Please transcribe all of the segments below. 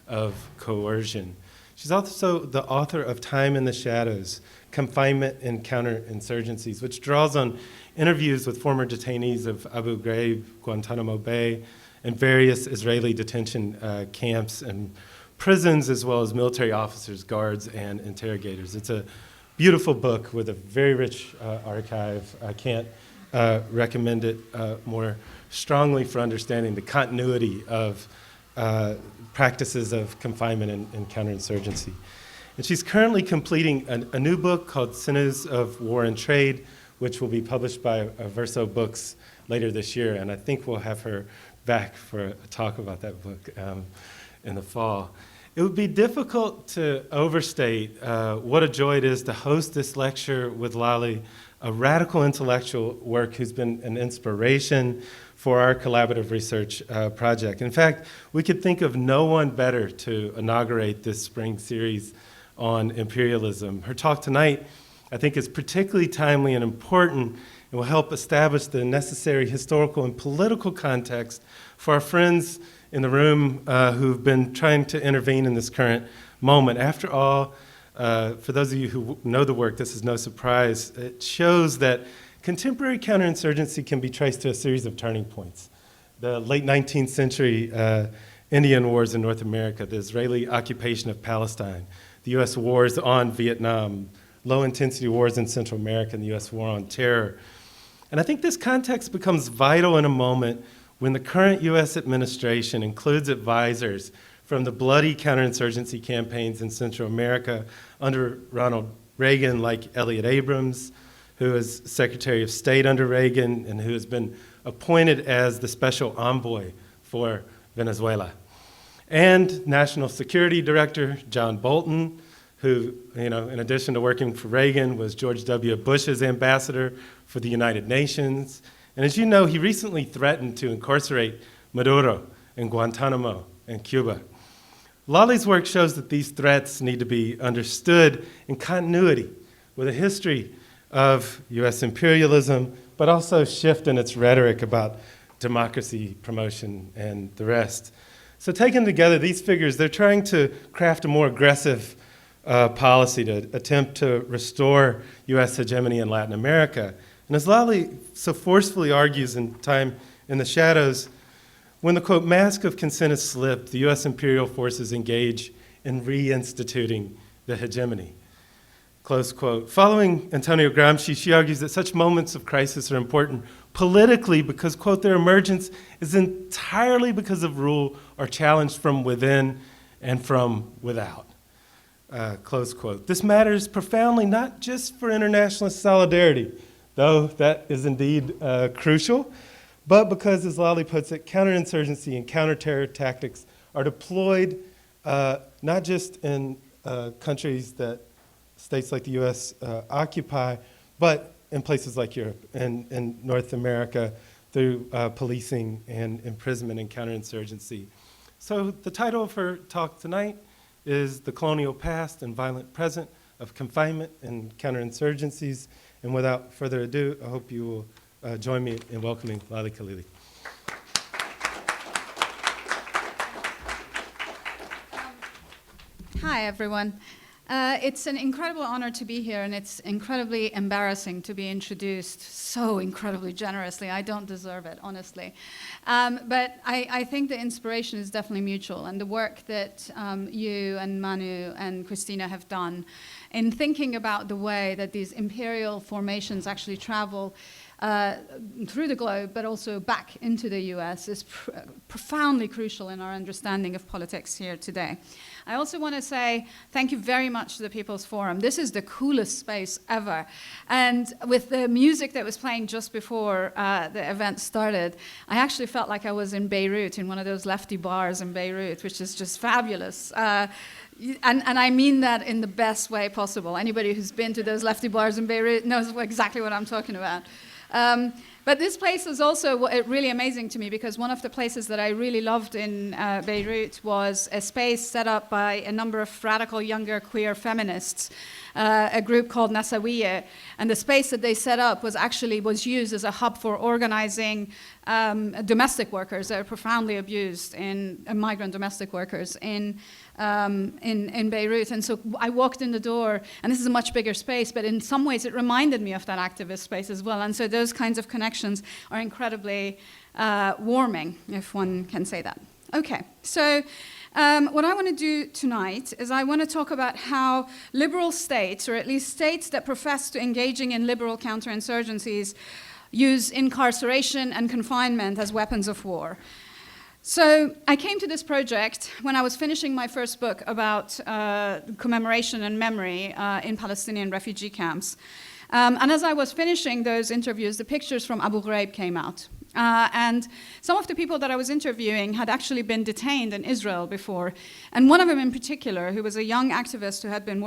of coercion. She's also the author of Time in the Shadows, Confinement and Counterinsurgencies, which draws on interviews with former detainees of Abu Ghraib, Guantanamo Bay, and various Israeli detention camps and prisons, as well as military officers, guards, and interrogators. It's a beautiful book with a very rich archive. I can't recommend it more strongly for understanding the continuity of practices of confinement and counterinsurgency. And she's currently completing a new book called Sinews of War and Trade, which will be published by Verso Books later this year. And I think we'll have her back for a talk about that book in the fall. It would be difficult to overstate what a joy it is to host this lecture with Laleh, a radical intellectual work who's been an inspiration for our collaborative research project. In fact, we could think of no one better to inaugurate this spring series on imperialism. Her talk tonight, I think, is particularly timely and important and will help establish the necessary historical and political context for our friends in the room who've been trying to intervene in this current moment. After all, for those of you who know the work, this is no surprise. It shows that contemporary counterinsurgency can be traced to a series of turning points. The late 19th century Indian wars in North America, the Israeli occupation of Palestine, the US wars on Vietnam, low-intensity wars in Central America, and the US war on terror. And I think this context becomes vital in a moment when the current US administration includes advisors from the bloody counterinsurgency campaigns in Central America under Ronald Reagan, like Elliott Abrams, who is Secretary of State under Reagan and who has been appointed as the special envoy for Venezuela. And National Security Director John Bolton, who, in addition to working for Reagan, was George W. Bush's ambassador for the United Nations. And as you know, he recently threatened to incarcerate Maduro in Guantanamo and Cuba. Laleh's work shows that these threats need to be understood in continuity with a history of US imperialism, but also shift in its rhetoric about democracy, promotion, and the rest. So taken together, these figures, they're trying to craft a more aggressive policy to attempt to restore US hegemony in Latin America. And as Laleh so forcefully argues in Time in the Shadows, when the, quote, mask of consent is slipped, the US imperial forces engage in reinstituting the hegemony, close quote. Following Antonio Gramsci, she argues that such moments of crisis are important politically because, quote, their emergence is entirely because of rule or challenge from within and from without, close quote. This matters profoundly not just for internationalist solidarity, though that is indeed crucial, but because, as Laleh puts it, counterinsurgency and counterterror tactics are deployed not just in countries that states like the US occupy, but in places like Europe and in North America through policing and imprisonment and counterinsurgency. So the title of her talk tonight is The Colonial Past and Violent Present of Confinement and Counterinsurgencies. And without further ado, I hope you will join me in welcoming Laleh Khalili. Hi, everyone. It's an incredible honor to be here, and it's incredibly embarrassing to be introduced so incredibly generously. I don't deserve it, honestly. But I think the inspiration is definitely mutual, and the work that you and Manu and Christina have done in thinking about the way that these imperial formations actually travel through the globe, but also back into the US, is profoundly crucial in our understanding of politics here today. I also want to say thank you very much to the People's Forum. This is the coolest space ever. And with the music that was playing just before the event started, I actually felt like I was in Beirut, in one of those lefty bars in Beirut, which is just fabulous. And I mean that in the best way possible. Anybody who's been to those lefty bars in Beirut knows exactly what I'm talking about. But this place was also really amazing to me, because one of the places that I really loved in Beirut was a space set up by a number of radical younger queer feminists, a group called Nasawiye. And the space that they set up was used as a hub for organizing domestic workers that are profoundly abused, migrant domestic workers in Beirut. And so I walked in the door, and this is a much bigger space, but in some ways it reminded me of that activist space as well. And so those kinds of connections are incredibly warming, if one can say that. Okay, so what I want to do tonight is I want to talk about how liberal states, or at least states that profess to engaging in liberal counterinsurgencies, use incarceration and confinement as weapons of war. So I came to this project when I was finishing my first book about commemoration and memory in Palestinian refugee camps. And as I was finishing those interviews, the pictures from Abu Ghraib came out. And some of the people that I was interviewing had actually been detained in Israel before. And one of them in particular, who was a young activist who had been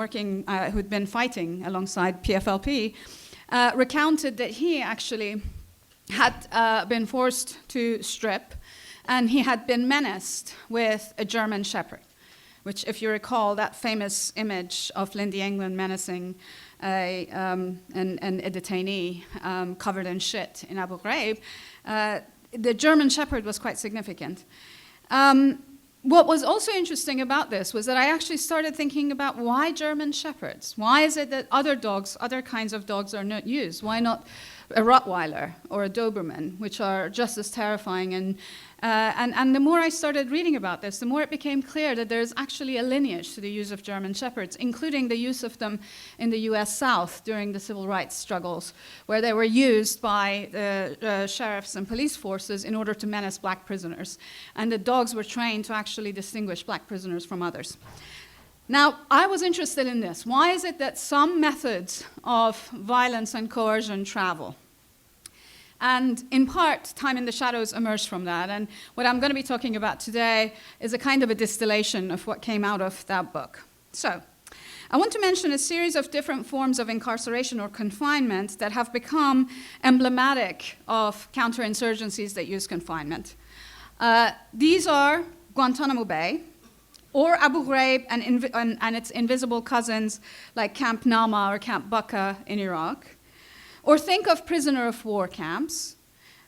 who'd been fighting alongside PFLP, recounted that he actually had been forced to strip, and he had been menaced with a German shepherd, which, if you recall, that famous image of Lindy England menacing a detainee covered in shit in Abu Ghraib, the German shepherd was quite significant. What was also interesting about this was that I actually started thinking about why German shepherds? Why is it that other kinds of dogs are not used? Why not a Rottweiler or a Doberman, which are just as terrifying? And the more I started reading about this, the more it became clear that there's actually a lineage to the use of German shepherds, including the use of them in the US South during the civil rights struggles, where they were used by the sheriffs and police forces in order to menace black prisoners. And the dogs were trained to actually distinguish black prisoners from others. Now, I was interested in this. Why is it that some methods of violence and coercion travel? And in part, Time in the Shadows emerged from that. And what I'm going to be talking about today is a kind of a distillation of what came out of that book. So I want to mention a series of different forms of incarceration or confinement that have become emblematic of counterinsurgencies that use confinement. These are Guantanamo Bay, or Abu Ghraib and its invisible cousins like Camp Nama or Camp Baka in Iraq. Or think of prisoner of war camps,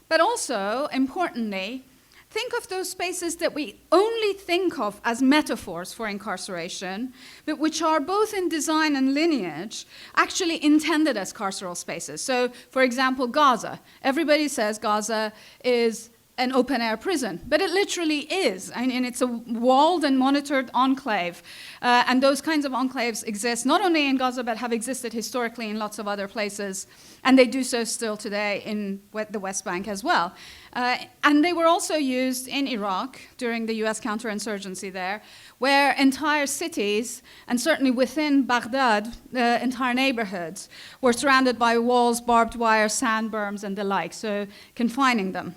but also, importantly, think of those spaces that we only think of as metaphors for incarceration, but which are both in design and lineage actually intended as carceral spaces. So, for example, Gaza. Everybody says Gaza is an open-air prison, but it literally is. And it's a walled and monitored enclave. And those kinds of enclaves exist not only in Gaza, but have existed historically in lots of other places. And they do so still today in the West Bank as well. And they were also used in Iraq during the US counterinsurgency there, where entire cities, and certainly within Baghdad, entire neighborhoods, were surrounded by walls, barbed wire, sand berms, and the like, so confining them.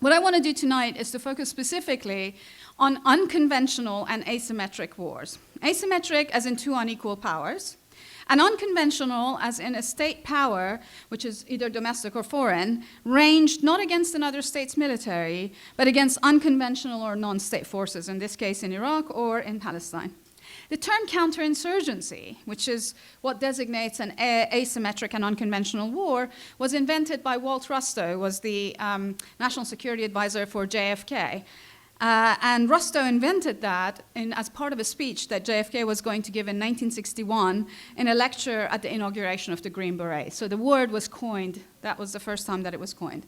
What I want to do tonight is to focus specifically on unconventional and asymmetric wars. Asymmetric as in two unequal powers, and unconventional as in a state power, which is either domestic or foreign, ranged not against another state's military, but against unconventional or non-state forces, in this case in Iraq or in Palestine. The term counterinsurgency, which is what designates an asymmetric and unconventional war, was invented by Walt Rustow, who was the National Security Advisor for JFK. And Rustow invented that as part of a speech that JFK was going to give in 1961 in a lecture at the inauguration of the Green Beret. So the word was coined. That was the first time that it was coined.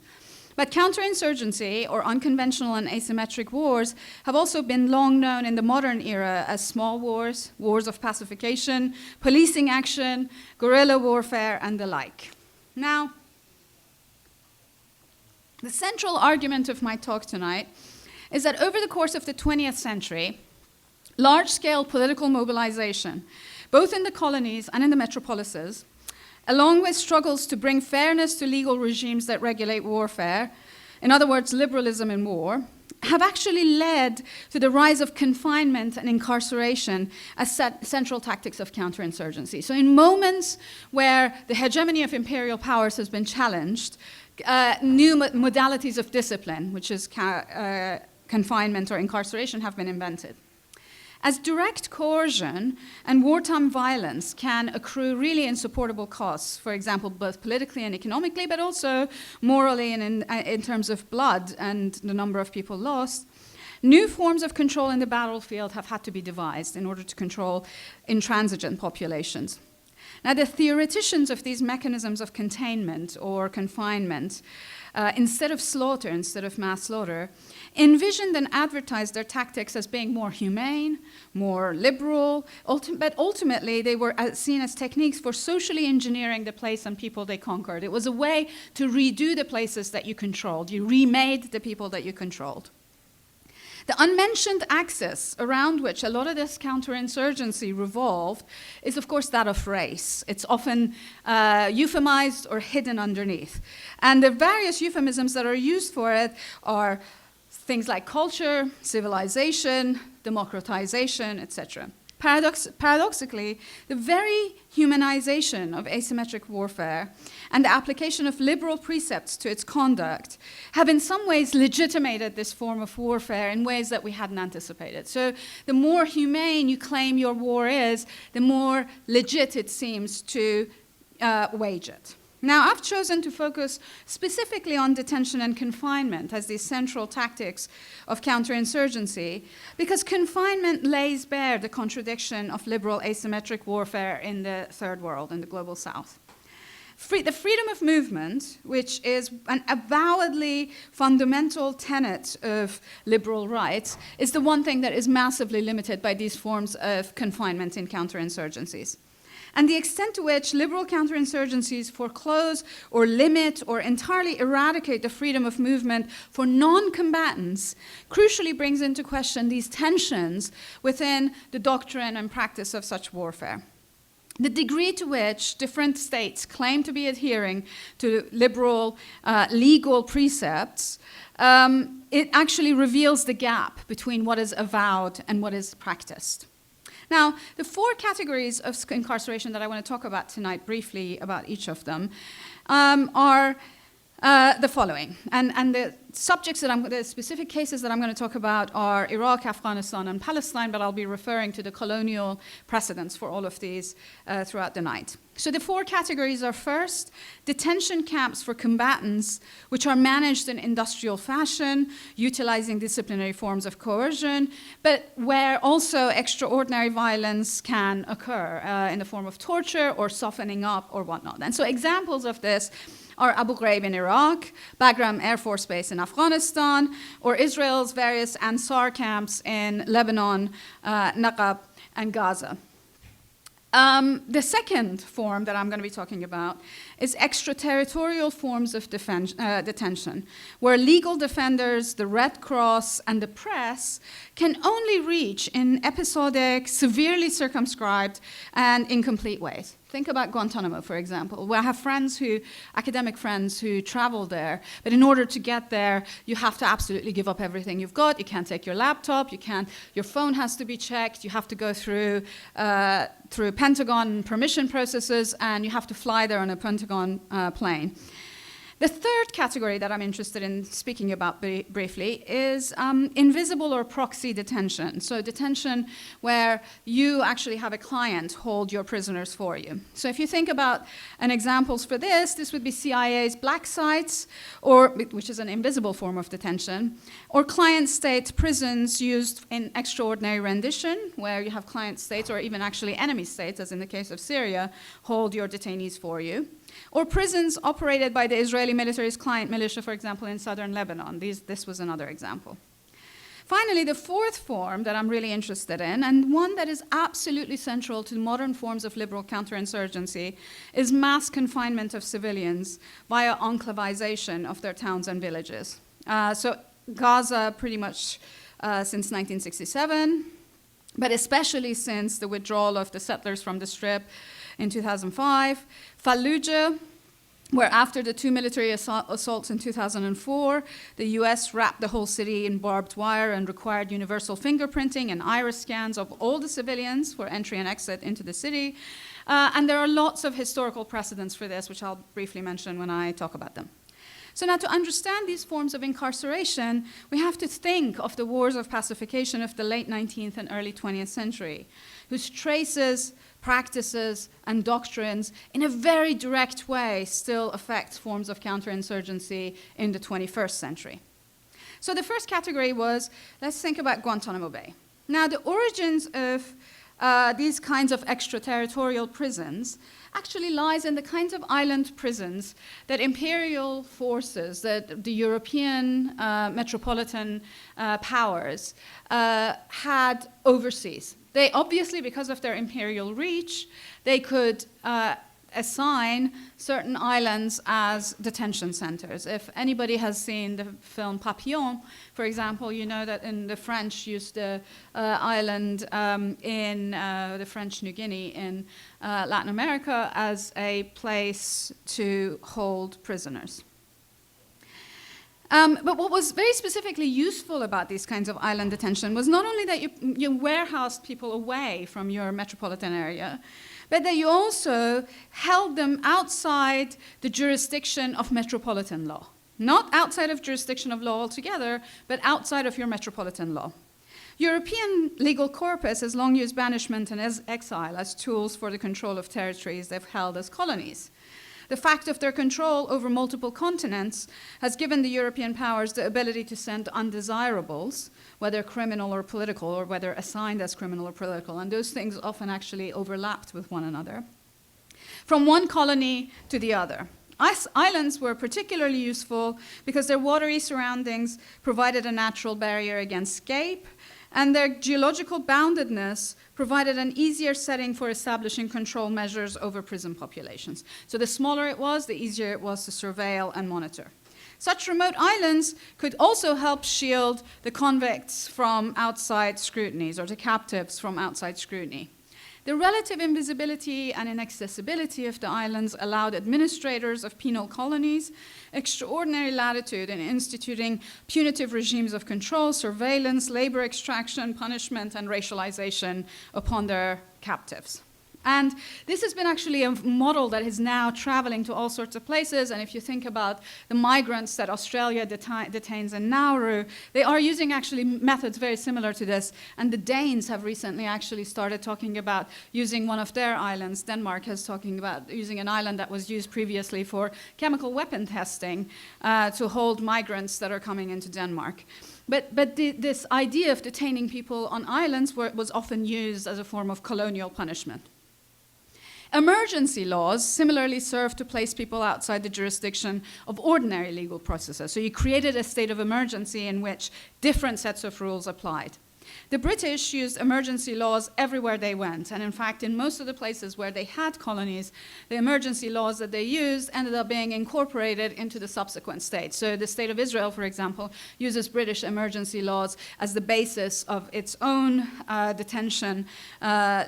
But counterinsurgency, or unconventional and asymmetric wars, have also been long known in the modern era as small wars, wars of pacification, policing action, guerrilla warfare, and the like. Now, the central argument of my talk tonight is that over the course of the 20th century, large-scale political mobilization, both in the colonies and in the metropolises, along with struggles to bring fairness to legal regimes that regulate warfare, in other words, liberalism in war, have actually led to the rise of confinement and incarceration as central tactics of counterinsurgency. So in moments where the hegemony of imperial powers has been challenged, new modalities of discipline, which is confinement or incarceration, have been invented. As direct coercion and wartime violence can accrue really insupportable costs, for example, both politically and economically, but also morally and in terms of blood and the number of people lost, new forms of control in the battlefield have had to be devised in order to control intransigent populations. Now, the theoreticians of these mechanisms of containment or confinement, instead of slaughter, instead of mass slaughter, envisioned and advertised their tactics as being more humane, more liberal, but ultimately they were seen as techniques for socially engineering the place and people they conquered. It was a way to redo the places that you controlled. You remade the people that you controlled. The unmentioned axis around which a lot of this counterinsurgency revolved is, of course, that of race. It's often euphemized or hidden underneath. And the various euphemisms that are used for it are things like culture, civilization, democratization, etc. Paradoxically, the very humanization of asymmetric warfare and the application of liberal precepts to its conduct have in some ways legitimated this form of warfare in ways that we hadn't anticipated. So the more humane you claim your war is, the more legit it seems to wage it. Now, I've chosen to focus specifically on detention and confinement as the central tactics of counterinsurgency because confinement lays bare the contradiction of liberal asymmetric warfare in the Third World, in the global South. The freedom of movement, which is an avowedly fundamental tenet of liberal rights, is the one thing that is massively limited by these forms of confinement in counterinsurgencies. And the extent to which liberal counterinsurgencies foreclose or limit or entirely eradicate the freedom of movement for non-combatants crucially brings into question these tensions within the doctrine and practice of such warfare. The degree to which different states claim to be adhering to liberal legal precepts, it actually reveals the gap between what is avowed and what is practiced. Now, the four categories of incarceration that I want to talk about tonight, briefly about each of them, are the following. And the subjects the specific cases that I'm going to talk about are Iraq, Afghanistan, and Palestine, but I'll be referring to the colonial precedents for all of these throughout the night. So the four categories are first, detention camps for combatants, which are managed in industrial fashion, utilizing disciplinary forms of coercion, but where also extraordinary violence can occur in the form of torture or softening up or whatnot. And so examples of this are Abu Ghraib in Iraq, Bagram Air Force Base in Afghanistan, or Israel's various Ansar camps in Lebanon, Naqab, and Gaza. The second form that I'm going to be talking about is extraterritorial forms of detention, where legal defenders, the Red Cross, and the press can only reach in episodic, severely circumscribed, and incomplete ways. Think about Guantanamo, for example, where I have academic friends who travel there, but in order to get there, you have to absolutely give up everything you've got. You can't take your laptop, your phone has to be checked, you have to go through Pentagon permission processes, and you have to fly there on a Pentagon plane. The third category that I'm interested in speaking about briefly is invisible or proxy detention. So detention where you actually have a client hold your prisoners for you. So if you think about examples for this would be CIA's black sites, which is an invisible form of detention, or client state prisons used in extraordinary rendition, where you have client states or even actually enemy states, as in the case of Syria, hold your detainees for you. Or prisons operated by the Israeli military's client militia, for example, in southern Lebanon. This was another example. Finally, the fourth form that I'm really interested in, and one that is absolutely central to modern forms of liberal counterinsurgency, is mass confinement of civilians via enclavization of their towns and villages. So Gaza pretty much since 1967, but especially since the withdrawal of the settlers from the Strip in 2005, Fallujah, where after the two military assaults in 2004, the US wrapped the whole city in barbed wire and required universal fingerprinting and iris scans of all the civilians for entry and exit into the city. And there are lots of historical precedents for this, which I'll briefly mention when I talk about them. So now to understand these forms of incarceration, we have to think of the wars of pacification of the late 19th and early 20th century, whose traces, practices, and doctrines in a very direct way still affect forms of counterinsurgency in the 21st century. So the first category was, let's think about Guantanamo Bay. Now the origins of these kinds of extraterritorial prisons actually lies in the kinds of island prisons that imperial forces, that the European metropolitan powers had overseas. They obviously, because of their imperial reach, they could assign certain islands as detention centers. If anybody has seen the film Papillon, for example, you know that in the French used the island in the French New Guinea in Latin America as a place to hold prisoners. But what was very specifically useful about these kinds of island detention was not only that you warehoused people away from your metropolitan area, but that you also held them outside the jurisdiction of metropolitan law. Not outside of jurisdiction of law altogether, but outside of your metropolitan law. European legal corpus has long used banishment and exile as tools for the control of territories they've held as colonies. The fact of their control over multiple continents has given the European powers the ability to send undesirables, whether criminal or political, or whether assigned as criminal or political, and those things often actually overlapped with one another, from one colony to the other. Islands were particularly useful because their watery surroundings provided a natural barrier against escape, and their geological boundedness provided an easier setting for establishing control measures over prison populations. So the smaller it was, the easier it was to surveil and monitor. Such remote islands could also help shield the convicts from outside scrutinies, or the captives from outside scrutiny. The relative invisibility and inaccessibility of the islands allowed administrators of penal colonies extraordinary latitude in instituting punitive regimes of control, surveillance, labor extraction, punishment, and racialization upon their captives. And this has been actually a model that is now traveling to all sorts of places. And if you think about the migrants that Australia detains in Nauru, they are using actually methods very similar to this. And the Danes have recently actually started talking about using one of their islands. Denmark is talking about using an island that was used previously for chemical weapon testing to hold migrants that are coming into Denmark. But this idea of detaining people on islands was often used as a form of colonial punishment. Emergency laws similarly serve to place people outside the jurisdiction of ordinary legal processes. So you created a state of emergency in which different sets of rules applied. The British used emergency laws everywhere they went, and in fact, in most of the places where they had colonies, the emergency laws that they used ended up being incorporated into the subsequent states. So the state of Israel, for example, uses British emergency laws as the basis of its own detention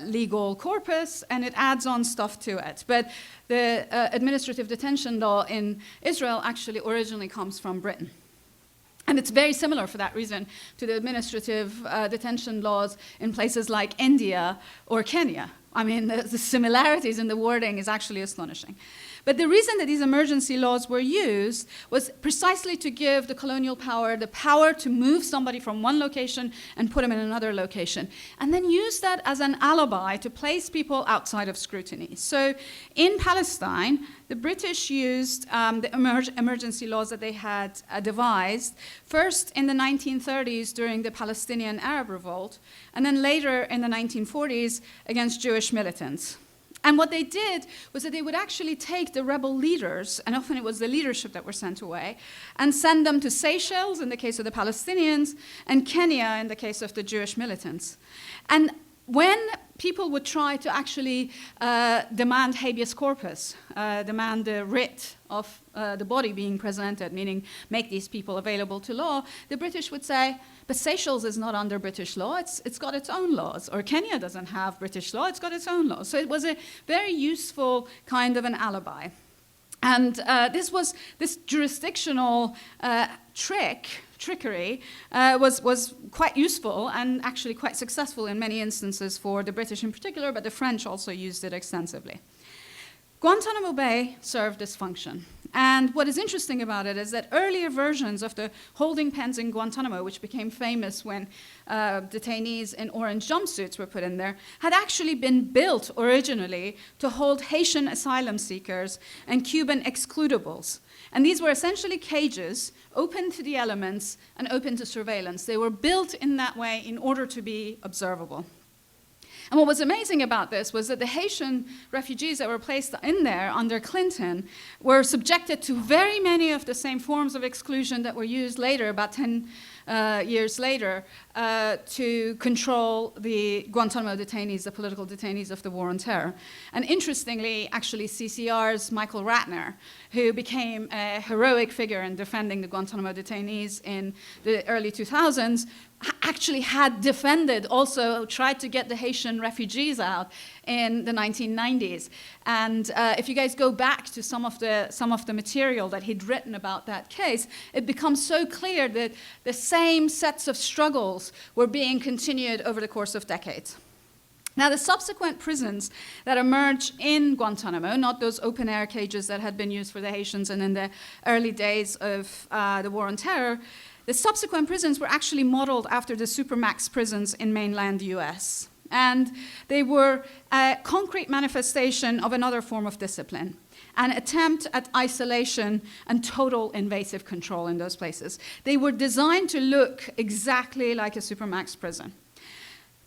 legal corpus, and it adds on stuff to it. But the administrative detention law in Israel actually originally comes from Britain. And it's very similar for that reason to the administrative detention laws in places like India or Kenya. I mean, the similarities in the wording is actually astonishing. But the reason that these emergency laws were used was precisely to give the colonial power the power to move somebody from one location and put them in another location, and then use that as an alibi to place people outside of scrutiny. So in Palestine, the British used the emergency laws that they had devised, first in the 1930s during the Palestinian Arab Revolt, and then later in the 1940s against Jewish militants. And what they did was that they would actually take the rebel leaders, and often it was the leadership that were sent away, and send them to Seychelles in the case of the Palestinians, and Kenya in the case of the Jewish militants. And when people would try to actually demand habeas corpus, demand the writ of the body being presented, meaning make these people available to law, the British would say, but Seychelles is not under British law, it's got its own laws. Or Kenya doesn't have British law, it's got its own laws. So it was a very useful kind of an alibi. And this jurisdictional trickery was quite useful and actually quite successful in many instances for the British in particular, but the French also used it extensively. Guantanamo Bay served this function. And what is interesting about it is that earlier versions of the holding pens in Guantanamo, which became famous when detainees in orange jumpsuits were put in there, had actually been built originally to hold Haitian asylum seekers and Cuban excludables. And these were essentially cages open to the elements and open to surveillance. They were built in that way in order to be observable. And what was amazing about this was that the Haitian refugees that were placed in there under Clinton were subjected to very many of the same forms of exclusion that were used later, about 10 years later, to control the Guantanamo detainees, the political detainees of the War on Terror. And interestingly, actually, CCR's Michael Ratner, who became a heroic figure in defending the Guantanamo detainees in the early 2000s, actually had defended, also tried to get the Haitian refugees out in the 1990s. And if you guys go back to some of the material that he'd written about that case, it becomes so clear that the same sets of struggles were being continued over the course of decades. Now, the subsequent prisons that emerged in Guantanamo, not those open-air cages that had been used for the Haitians and in the early days of the War on Terror, the subsequent prisons were actually modeled after the supermax prisons in mainland US. And they were a concrete manifestation of another form of discipline, an attempt at isolation and total invasive control in those places. They were designed to look exactly like a supermax prison.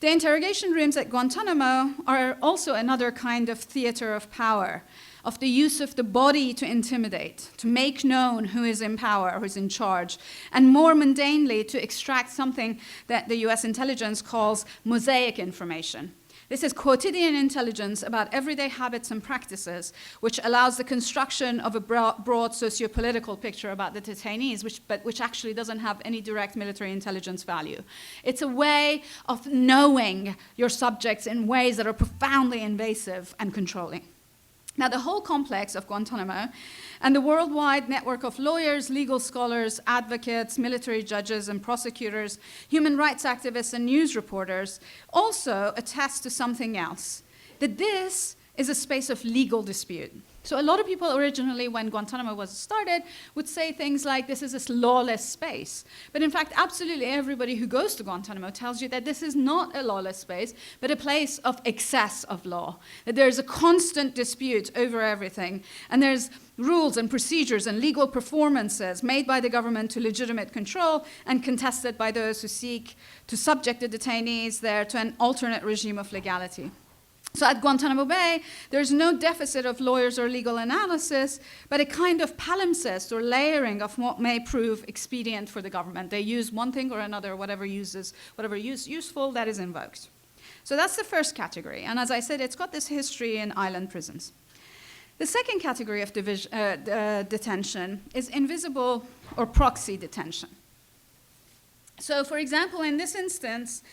The interrogation rooms at Guantanamo are also another kind of theater of power, of the use of the body to intimidate, to make known who is in power, who is in charge, and more mundanely, to extract something that the US intelligence calls mosaic information. This is quotidian intelligence about everyday habits and practices, which allows the construction of a broad socio-political picture about the detainees, which actually doesn't have any direct military intelligence value. It's a way of knowing your subjects in ways that are profoundly invasive and controlling. Now, the whole complex of Guantanamo and the worldwide network of lawyers, legal scholars, advocates, military judges and prosecutors, human rights activists and news reporters also attest to something else, that this is a space of legal dispute. So a lot of people originally, when Guantanamo was started, would say things like, this is this lawless space. But in fact, absolutely everybody who goes to Guantanamo tells you that this is not a lawless space, but a place of excess of law. That there's a constant dispute over everything. And there's rules and procedures and legal performances made by the government to legitimate control and contested by those who seek to subject the detainees there to an alternate regime of legality. So at Guantanamo Bay, there's no deficit of lawyers or legal analysis, but a kind of palimpsest or layering of what may prove expedient for the government. They use one thing or another, whatever useful, that is invoked. So that's the first category. And as I said, it's got this history in island prisons. The second category of detention is invisible or proxy detention. So for example, in this instance,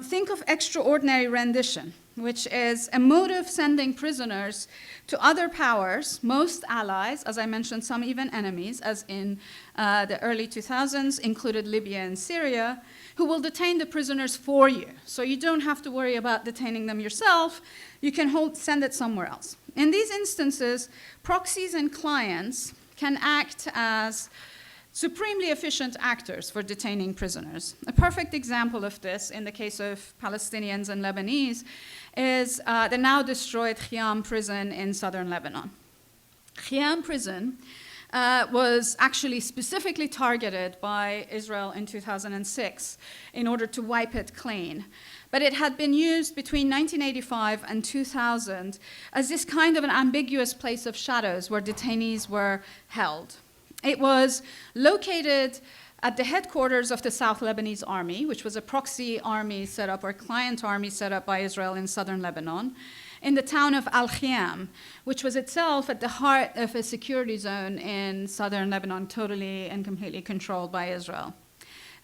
think of extraordinary rendition, which is a mode of sending prisoners to other powers, most allies, as I mentioned, some even enemies, as in the early 2000s, included Libya and Syria, who will detain the prisoners for you. So you don't have to worry about detaining them yourself. You can send it somewhere else. In these instances, proxies and clients can act as supremely efficient actors for detaining prisoners. A perfect example of this in the case of Palestinians and Lebanese is the now destroyed Khiam prison in southern Lebanon. Khiam prison was actually specifically targeted by Israel in 2006 in order to wipe it clean. But it had been used between 1985 and 2000 as this kind of an ambiguous place of shadows where detainees were held. It was located at the headquarters of the South Lebanese Army, which was a proxy army set up, or client army set up by Israel in southern Lebanon, in the town of Al-Khiam, which was itself at the heart of a security zone in southern Lebanon, totally and completely controlled by Israel.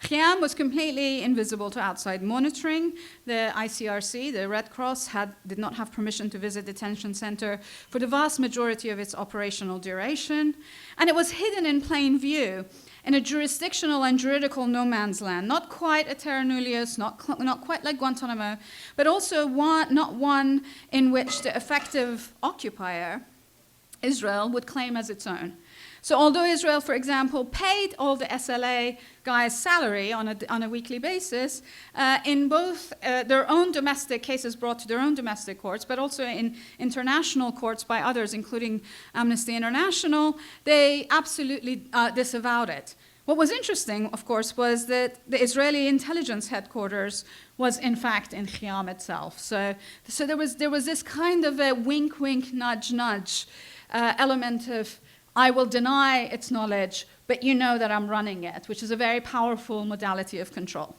Khiam was completely invisible to outside monitoring. The ICRC, the Red Cross, did not have permission to visit the detention center for the vast majority of its operational duration. And it was hidden in plain view in a jurisdictional and juridical no man's land, not quite a terra nullius, not quite like Guantanamo, but also not one in which the effective occupier Israel would claim as its own. So although Israel, for example, paid all the SLA guys' salary on a weekly basis, in both their own domestic cases brought to their own domestic courts, but also in international courts by others, including Amnesty International, they absolutely disavowed it. What was interesting, of course, was that the Israeli intelligence headquarters was in fact in Khiam itself. So there was this kind of a wink, wink, nudge, nudge element of, I will deny its knowledge, but you know that I'm running it, which is a very powerful modality of control.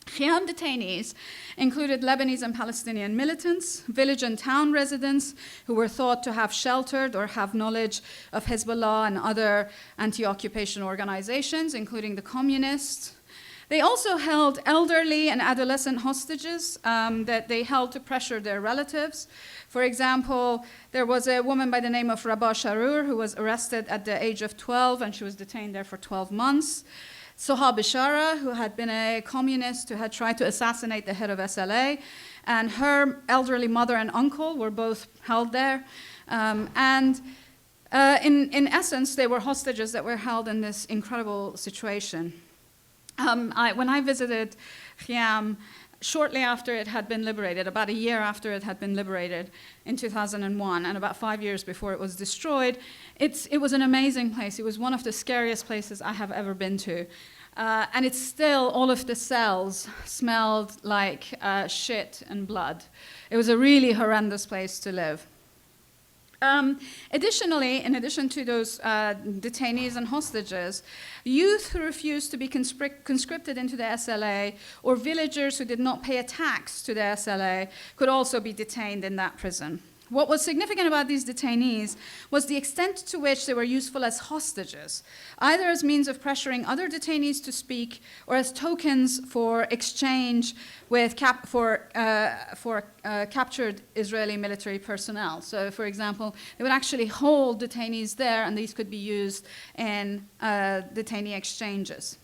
Khiam detainees included Lebanese and Palestinian militants, village and town residents who were thought to have sheltered or have knowledge of Hezbollah and other anti-occupation organizations, including the communists. They also held elderly and adolescent hostages that they held to pressure their relatives. For example, there was a woman by the name of Rabah Sharur who was arrested at the age of 12, and she was detained there for 12 months. Soha Bishara, who had been a communist who had tried to assassinate the head of SLA, and her elderly mother and uncle were both held there. In essence, they were hostages that were held in this incredible situation. When I visited Khiam, shortly after it had been liberated, about a year after it had been liberated in 2001, and about 5 years before it was destroyed, it was an amazing place. It was one of the scariest places I have ever been to. And it's still, all of the cells smelled like shit and blood. It was a really horrendous place to live. Additionally, in addition to those detainees and hostages, youth who refused to be conscripted into the SLA or villagers who did not pay a tax to the SLA could also be detained in that prison. What was significant about these detainees was the extent to which they were useful as hostages, either as means of pressuring other detainees to speak or as tokens for exchange with captured Israeli military personnel. So, for example, they would actually hold detainees there, and these could be used in detainee exchanges.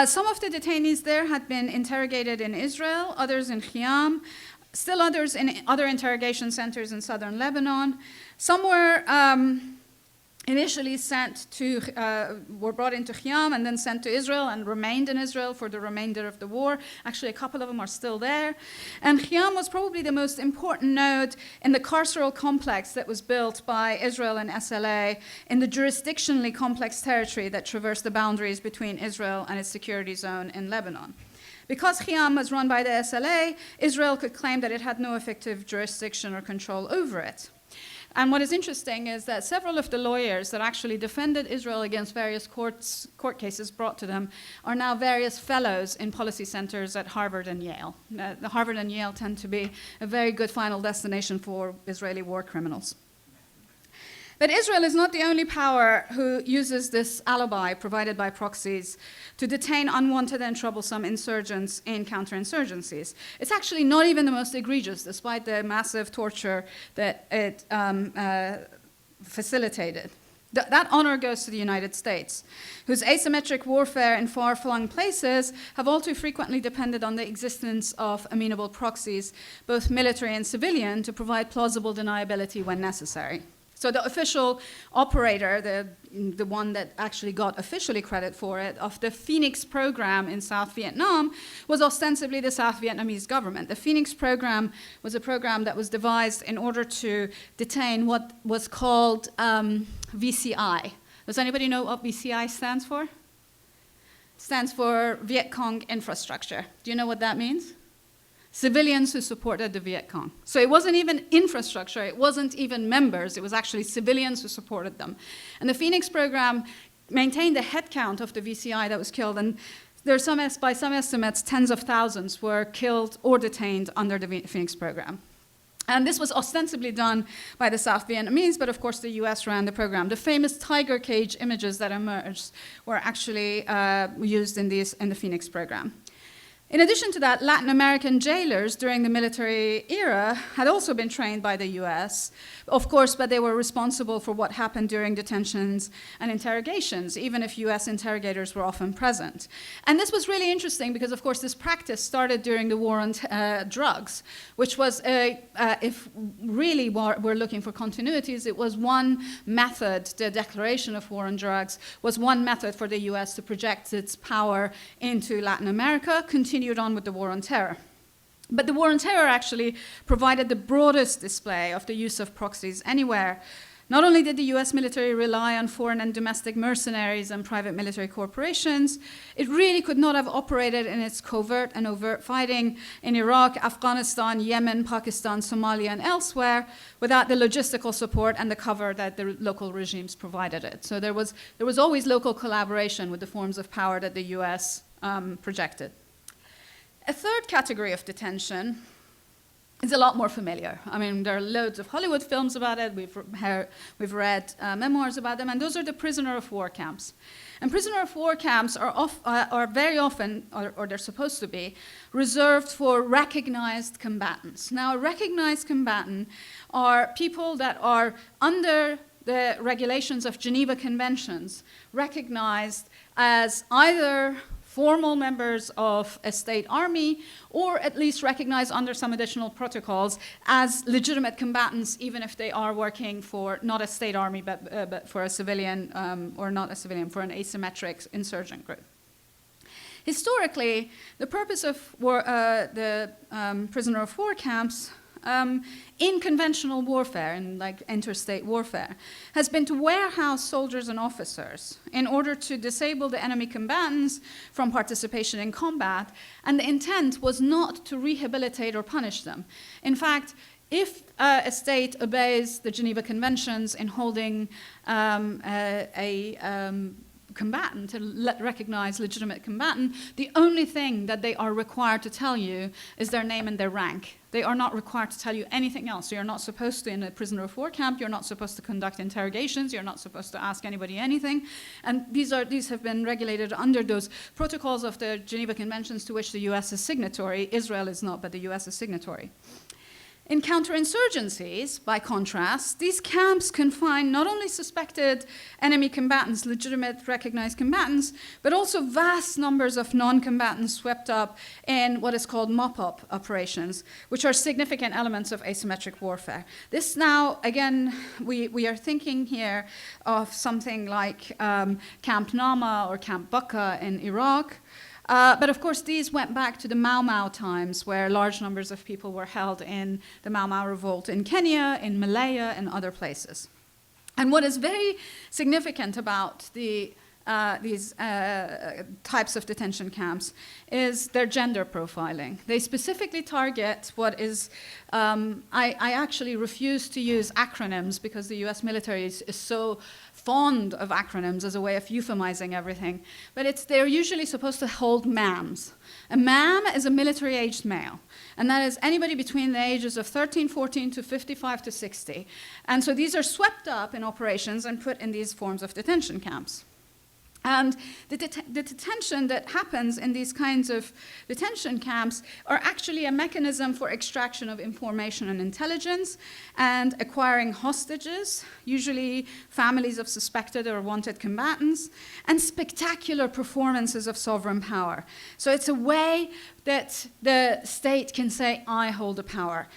Some of the detainees there had been interrogated in Israel, others in Khiam, still others in other interrogation centers in southern Lebanon. Some were initially were brought into Khiam and then sent to Israel and remained in Israel for the remainder of the war. Actually, a couple of them are still there. And Khiam was probably the most important node in the carceral complex that was built by Israel and SLA in the jurisdictionally complex territory that traversed the boundaries between Israel and its security zone in Lebanon. Because Khiam was run by the SLA, Israel could claim that it had no effective jurisdiction or control over it. And what is interesting is that several of the lawyers that actually defended Israel against various court cases brought to them are now various fellows in policy centers at Harvard and Yale. The Harvard and Yale tend to be a very good final destination for Israeli war criminals. But Israel is not the only power who uses this alibi provided by proxies to detain unwanted and troublesome insurgents in counterinsurgencies. It's actually not even the most egregious, despite the massive torture that it facilitated. That honor goes to the United States, whose asymmetric warfare in far-flung places have all too frequently depended on the existence of amenable proxies, both military and civilian, to provide plausible deniability when necessary. So the official operator, the one that actually got officially credit for it, of the Phoenix program in South Vietnam was ostensibly the South Vietnamese government. The Phoenix program was a program that was devised in order to detain what was called VCI. Does anybody know what VCI stands for? It stands for Viet Cong infrastructure. Do you know what that means? Civilians who supported the Viet Cong. So it wasn't even infrastructure, it wasn't even members, it was actually civilians who supported them. And the Phoenix program maintained the headcount of the VCI that was killed, and there's by some estimates, tens of thousands were killed or detained under the Phoenix program. And this was ostensibly done by the South Vietnamese, but of course the US ran the program. The famous tiger cage images that emerged were actually used in the Phoenix program. In addition to that, Latin American jailers during the military era had also been trained by the US, of course, but they were responsible for what happened during detentions and interrogations, even if US interrogators were often present. And this was really interesting because, of course, this practice started during the war on drugs, which was, if really we're looking for continuities, it was one method, the declaration of war on drugs, was one method for the US to project its power into Latin America, continued on with the war on terror. But the war on terror actually provided the broadest display of the use of proxies anywhere. Not only did the US military rely on foreign and domestic mercenaries and private military corporations, it really could not have operated in its covert and overt fighting in Iraq, Afghanistan, Yemen, Pakistan, Somalia, and elsewhere without the logistical support and the cover that the local regimes provided it. So there was always local collaboration with the forms of power that the US projected. A third category of detention is a lot more familiar. I mean, there are loads of Hollywood films about it. We've read memoirs about them, and those are the prisoner of war camps. And prisoner of war camps are very often, or they're supposed to be, reserved for recognized combatants. Now, a recognized combatant are people that are under the regulations of Geneva Conventions, recognized as either formal members of a state army, or at least recognized under some additional protocols as legitimate combatants, even if they are working for not a state army, but for a civilian, or not a civilian, for an asymmetric insurgent group. Historically, the purpose of the prisoner of war camps in conventional warfare, in like interstate warfare, has been to warehouse soldiers and officers in order to disable the enemy combatants from participation in combat, and the intent was not to rehabilitate or punish them. In fact, if a state obeys the Geneva Conventions in holding combatant, to recognize legitimate combatant, the only thing that they are required to tell you is their name and their rank. They are not required to tell you anything else. You're not supposed to, in a prisoner of war camp, you're not supposed to conduct interrogations, you're not supposed to ask anybody anything. And these have been regulated under those protocols of the Geneva Conventions to which the US is signatory. Israel is not, but the US is signatory. In counterinsurgencies, by contrast, these camps confine not only suspected enemy combatants, legitimate recognized combatants, but also vast numbers of non-combatants swept up in what is called mop-up operations, which are significant elements of asymmetric warfare. This now, again, we are thinking here of something like Camp Nama or Camp Bakka in Iraq. But of course, these went back to the Mau Mau times, where large numbers of people were held in the Mau Mau revolt in Kenya, in Malaya, and other places. And what is very significant about these types of detention camps is their gender profiling. They specifically target what is, I actually refuse to use acronyms because the US military is so fond of acronyms as a way of euphemizing everything, but they're usually supposed to hold MAMs. A MAM is a military-aged male, and that is anybody between the ages of 13, 14 to 55 to 60. And so these are swept up in operations and put in these forms of detention camps. And the detention that happens in these kinds of detention camps are actually a mechanism for extraction of information and intelligence and acquiring hostages, usually families of suspected or wanted combatants, and spectacular performances of sovereign power. So it's a way that the state can say, I hold the power.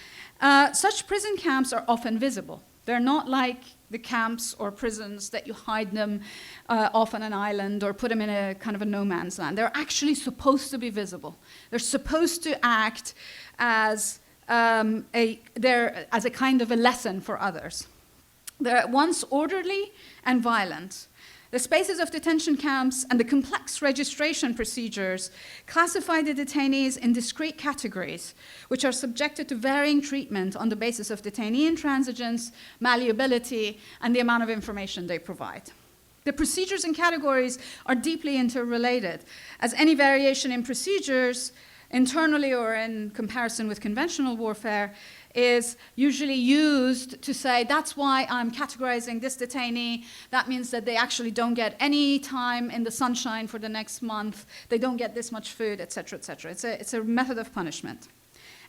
Such prison camps are often visible. They're not like the camps or prisons that you hide them off on an island or put them in a kind of a no man's land. They're actually supposed to be visible. They're supposed to act as a kind of a lesson for others. They're at once orderly and violent. The spaces of detention camps and the complex registration procedures classify the detainees in discrete categories, which are subjected to varying treatment on the basis of detainee intransigence, malleability, and the amount of information they provide. The procedures and categories are deeply interrelated, as any variation in procedures, internally or in comparison with conventional warfare, is usually used to say, that's why I'm categorizing this detainee. That means that they actually don't get any time in the sunshine for the next month. They don't get this much food, et cetera, et cetera. It's a method of punishment.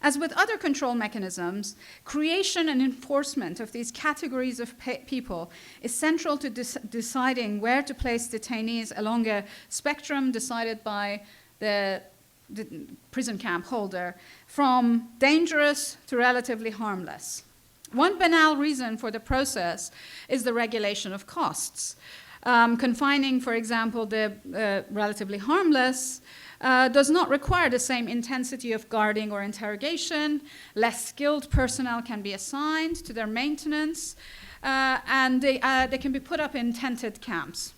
As with other control mechanisms, creation and enforcement of these categories of people is central to deciding where to place detainees along a spectrum decided by the prison camp holder, from dangerous to relatively harmless. One banal reason for the process is the regulation of costs. Confining, for example, the relatively harmless does not require the same intensity of guarding or interrogation. Less skilled personnel can be assigned to their maintenance, and they can be put up in tented camps.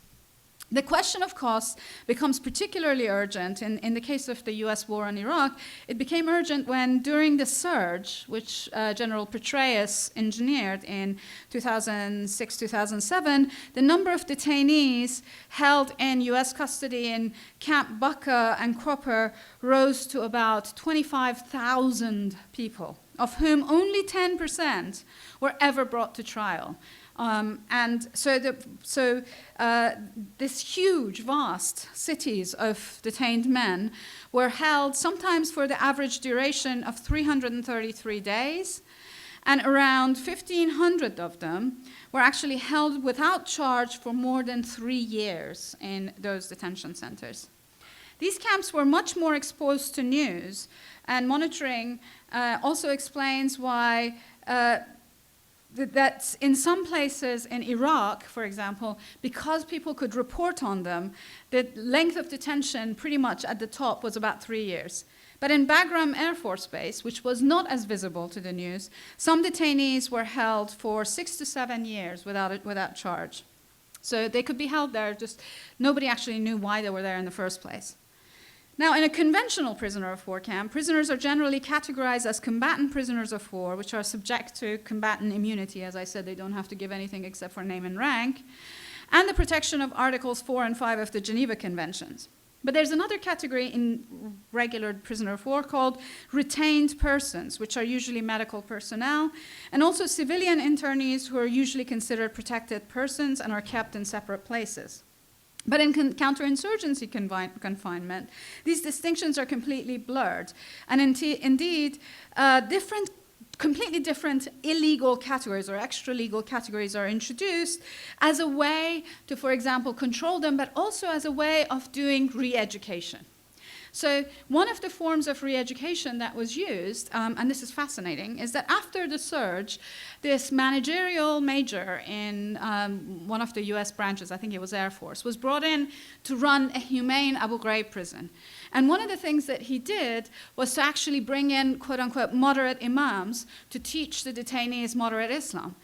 The question of costs becomes particularly urgent in the case of the US war on Iraq. It became urgent when, during the surge, which General Petraeus engineered in 2006-2007, the number of detainees held in US custody in Camp Baca and Cropper rose to about 25,000 people, of whom only 10% were ever brought to trial. And so this huge, vast cities of detained men were held sometimes for the average duration of 333 days, and around 1,500 of them were actually held without charge for more than 3 years in those detention centers. These camps were much more exposed to news, and monitoring also explains why that in some places in Iraq, for example, because people could report on them, the length of detention pretty much at the top was about 3 years. But in Bagram Air Force Base, which was not as visible to the news, some detainees were held for 6 to 7 years without charge. So they could be held there, just nobody actually knew why they were there in the first place. Now, in a conventional prisoner of war camp, prisoners are generally categorized as combatant prisoners of war, which are subject to combatant immunity. As I said, they don't have to give anything except for name and rank, and the protection of Articles 4 and 5 of the Geneva Conventions. But there's another category in regular prisoner of war called retained persons, which are usually medical personnel, and also civilian internees who are usually considered protected persons and are kept in separate places. But in counterinsurgency confinement, these distinctions are completely blurred. And indeed, completely different illegal categories or extra-legal categories are introduced as a way to, for example, control them, but also as a way of doing re-education. So one of the forms of re-education that was used, and this is fascinating, is that after the surge, this managerial major in one of the US branches, I think it was Air Force, was brought in to run a humane Abu Ghraib prison. And one of the things that he did was to actually bring in, quote unquote, moderate imams to teach the detainees moderate Islam.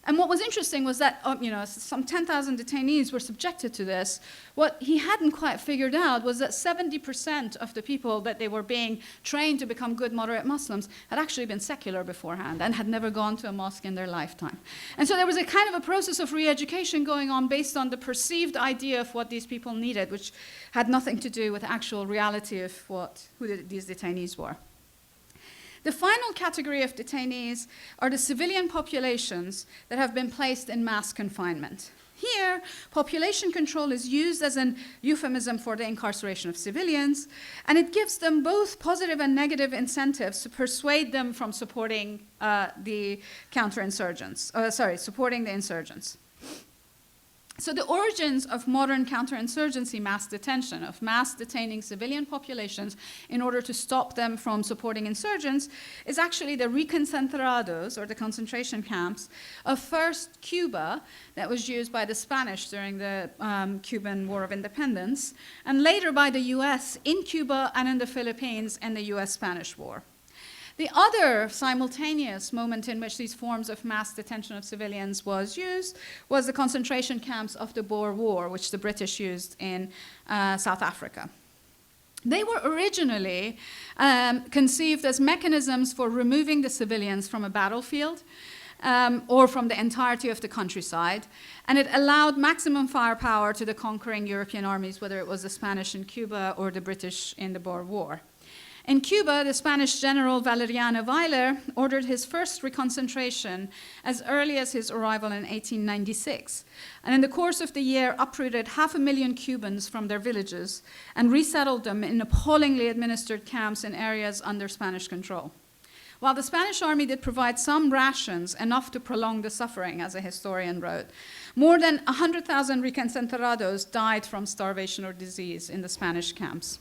And what was interesting was that some 10,000 detainees were subjected to this. What he hadn't quite figured out was that 70% of the people that they were being trained to become good moderate Muslims had actually been secular beforehand and had never gone to a mosque in their lifetime. And so there was a kind of a process of re-education going on based on the perceived idea of what these people needed, which had nothing to do with the actual reality of who these detainees were. The final category of detainees are the civilian populations that have been placed in mass confinement. Here, population control is used as an euphemism for the incarceration of civilians, and it gives them both positive and negative incentives to persuade them from supporting the insurgents. So the origins of modern counterinsurgency mass detention, of mass detaining civilian populations in order to stop them from supporting insurgents, is actually the reconcentrados, or the concentration camps, of first Cuba, that was used by the Spanish during the Cuban War of Independence, and later by the US in Cuba and in the Philippines in the US-Spanish War. The other simultaneous moment in which these forms of mass detention of civilians was used was the concentration camps of the Boer War, which the British used in South Africa. They were originally conceived as mechanisms for removing the civilians from a battlefield or from the entirety of the countryside, and it allowed maximum firepower to the conquering European armies, whether it was the Spanish in Cuba or the British in the Boer War. In Cuba, the Spanish general Valeriano Weyler ordered his first reconcentration as early as his arrival in 1896, and in the course of the year uprooted 500,000 Cubans from their villages and resettled them in appallingly administered camps in areas under Spanish control. While the Spanish army did provide some rations, enough to prolong the suffering, as a historian wrote, more than 100,000 reconcentrados died from starvation or disease in the Spanish camps.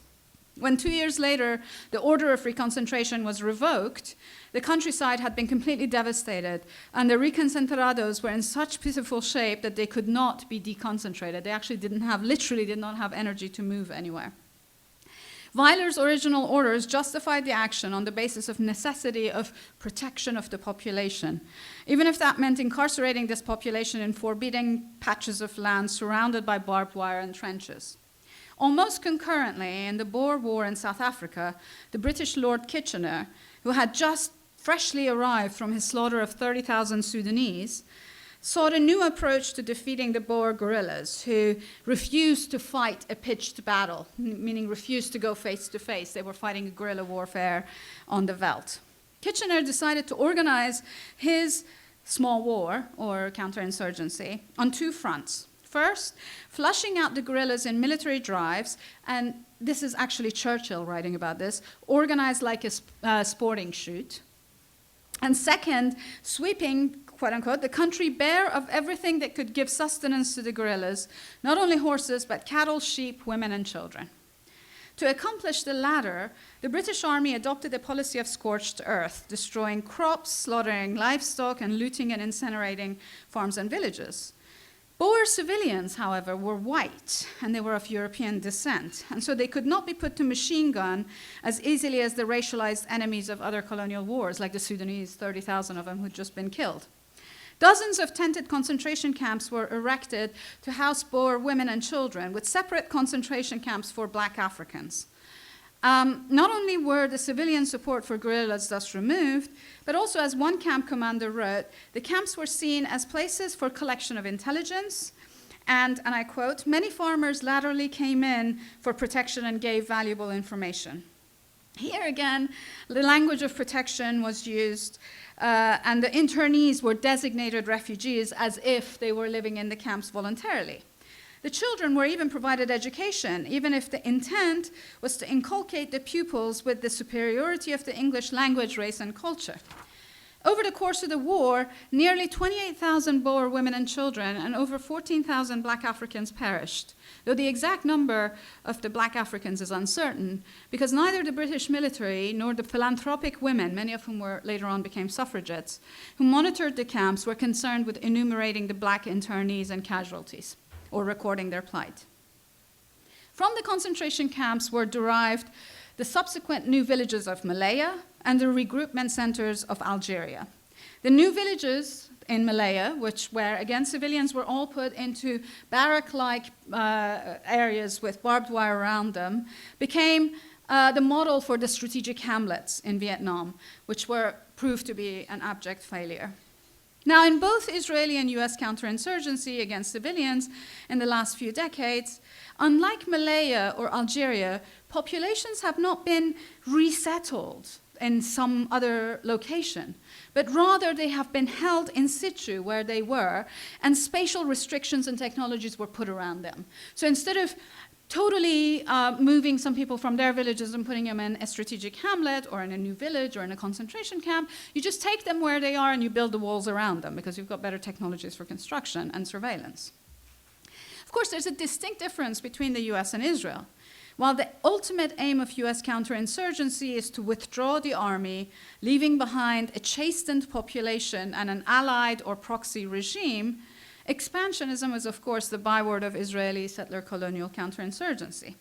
When 2 years later, the order of reconcentration was revoked, the countryside had been completely devastated, and the reconcentrados were in such pitiful shape that they could not be deconcentrated. They actually literally did not have energy to move anywhere. Weyler's original orders justified the action on the basis of necessity of protection of the population, even if that meant incarcerating this population in forbidding patches of land surrounded by barbed wire and trenches. Almost concurrently, in the Boer War in South Africa, the British Lord Kitchener, who had just freshly arrived from his slaughter of 30,000 Sudanese, sought a new approach to defeating the Boer guerrillas, who refused to fight a pitched battle, meaning refused to go face to face. They were fighting guerrilla warfare on the veldt. Kitchener decided to organize his small war, or counterinsurgency, on two fronts. First, flushing out the guerrillas in military drives, and this is actually Churchill writing about this, organized like a sporting shoot. And second, sweeping, quote unquote, the country bare of everything that could give sustenance to the guerrillas, not only horses, but cattle, sheep, women, and children. To accomplish the latter, the British Army adopted a policy of scorched earth, destroying crops, slaughtering livestock, and looting and incinerating farms and villages. Boer civilians, however, were white, and they were of European descent, and so they could not be put to machine gun as easily as the racialized enemies of other colonial wars, like the Sudanese, 30,000 of them who'd just been killed. Dozens of tented concentration camps were erected to house Boer women and children, with separate concentration camps for black Africans. Not only were the civilian support for guerrillas thus removed, but also, as one camp commander wrote, the camps were seen as places for collection of intelligence, and I quote, "Many farmers laterally came in for protection and gave valuable information." Here again, the language of protection was used, and the internees were designated refugees as if they were living in the camps voluntarily. The children were even provided education, even if the intent was to inculcate the pupils with the superiority of the English language, race, and culture. Over the course of the war, nearly 28,000 Boer women and children and over 14,000 black Africans perished, though the exact number of the black Africans is uncertain, because neither the British military nor the philanthropic women, many of whom later on became suffragettes, who monitored the camps, were concerned with enumerating the black internees and casualties, or recording their plight. From the concentration camps were derived the subsequent new villages of Malaya and the regroupment centers of Algeria. The new villages in Malaya, where again civilians were all put into barrack-like areas with barbed wire around them, became the model for the strategic hamlets in Vietnam, which proved to be an abject failure. Now, in both Israeli and US counterinsurgency against civilians in the last few decades, unlike Malaya or Algeria, populations have not been resettled in some other location, but rather they have been held in situ where they were, and spatial restrictions and technologies were put around them. So instead of totally moving some people from their villages and putting them in a strategic hamlet or in a new village or in a concentration camp, you just take them where they are and you build the walls around them because you've got better technologies for construction and surveillance. Of course, there's a distinct difference between the US and Israel. While the ultimate aim of US counterinsurgency is to withdraw the army, leaving behind a chastened population and an allied or proxy regime, expansionism is, of course, the byword of Israeli settler colonial counterinsurgency.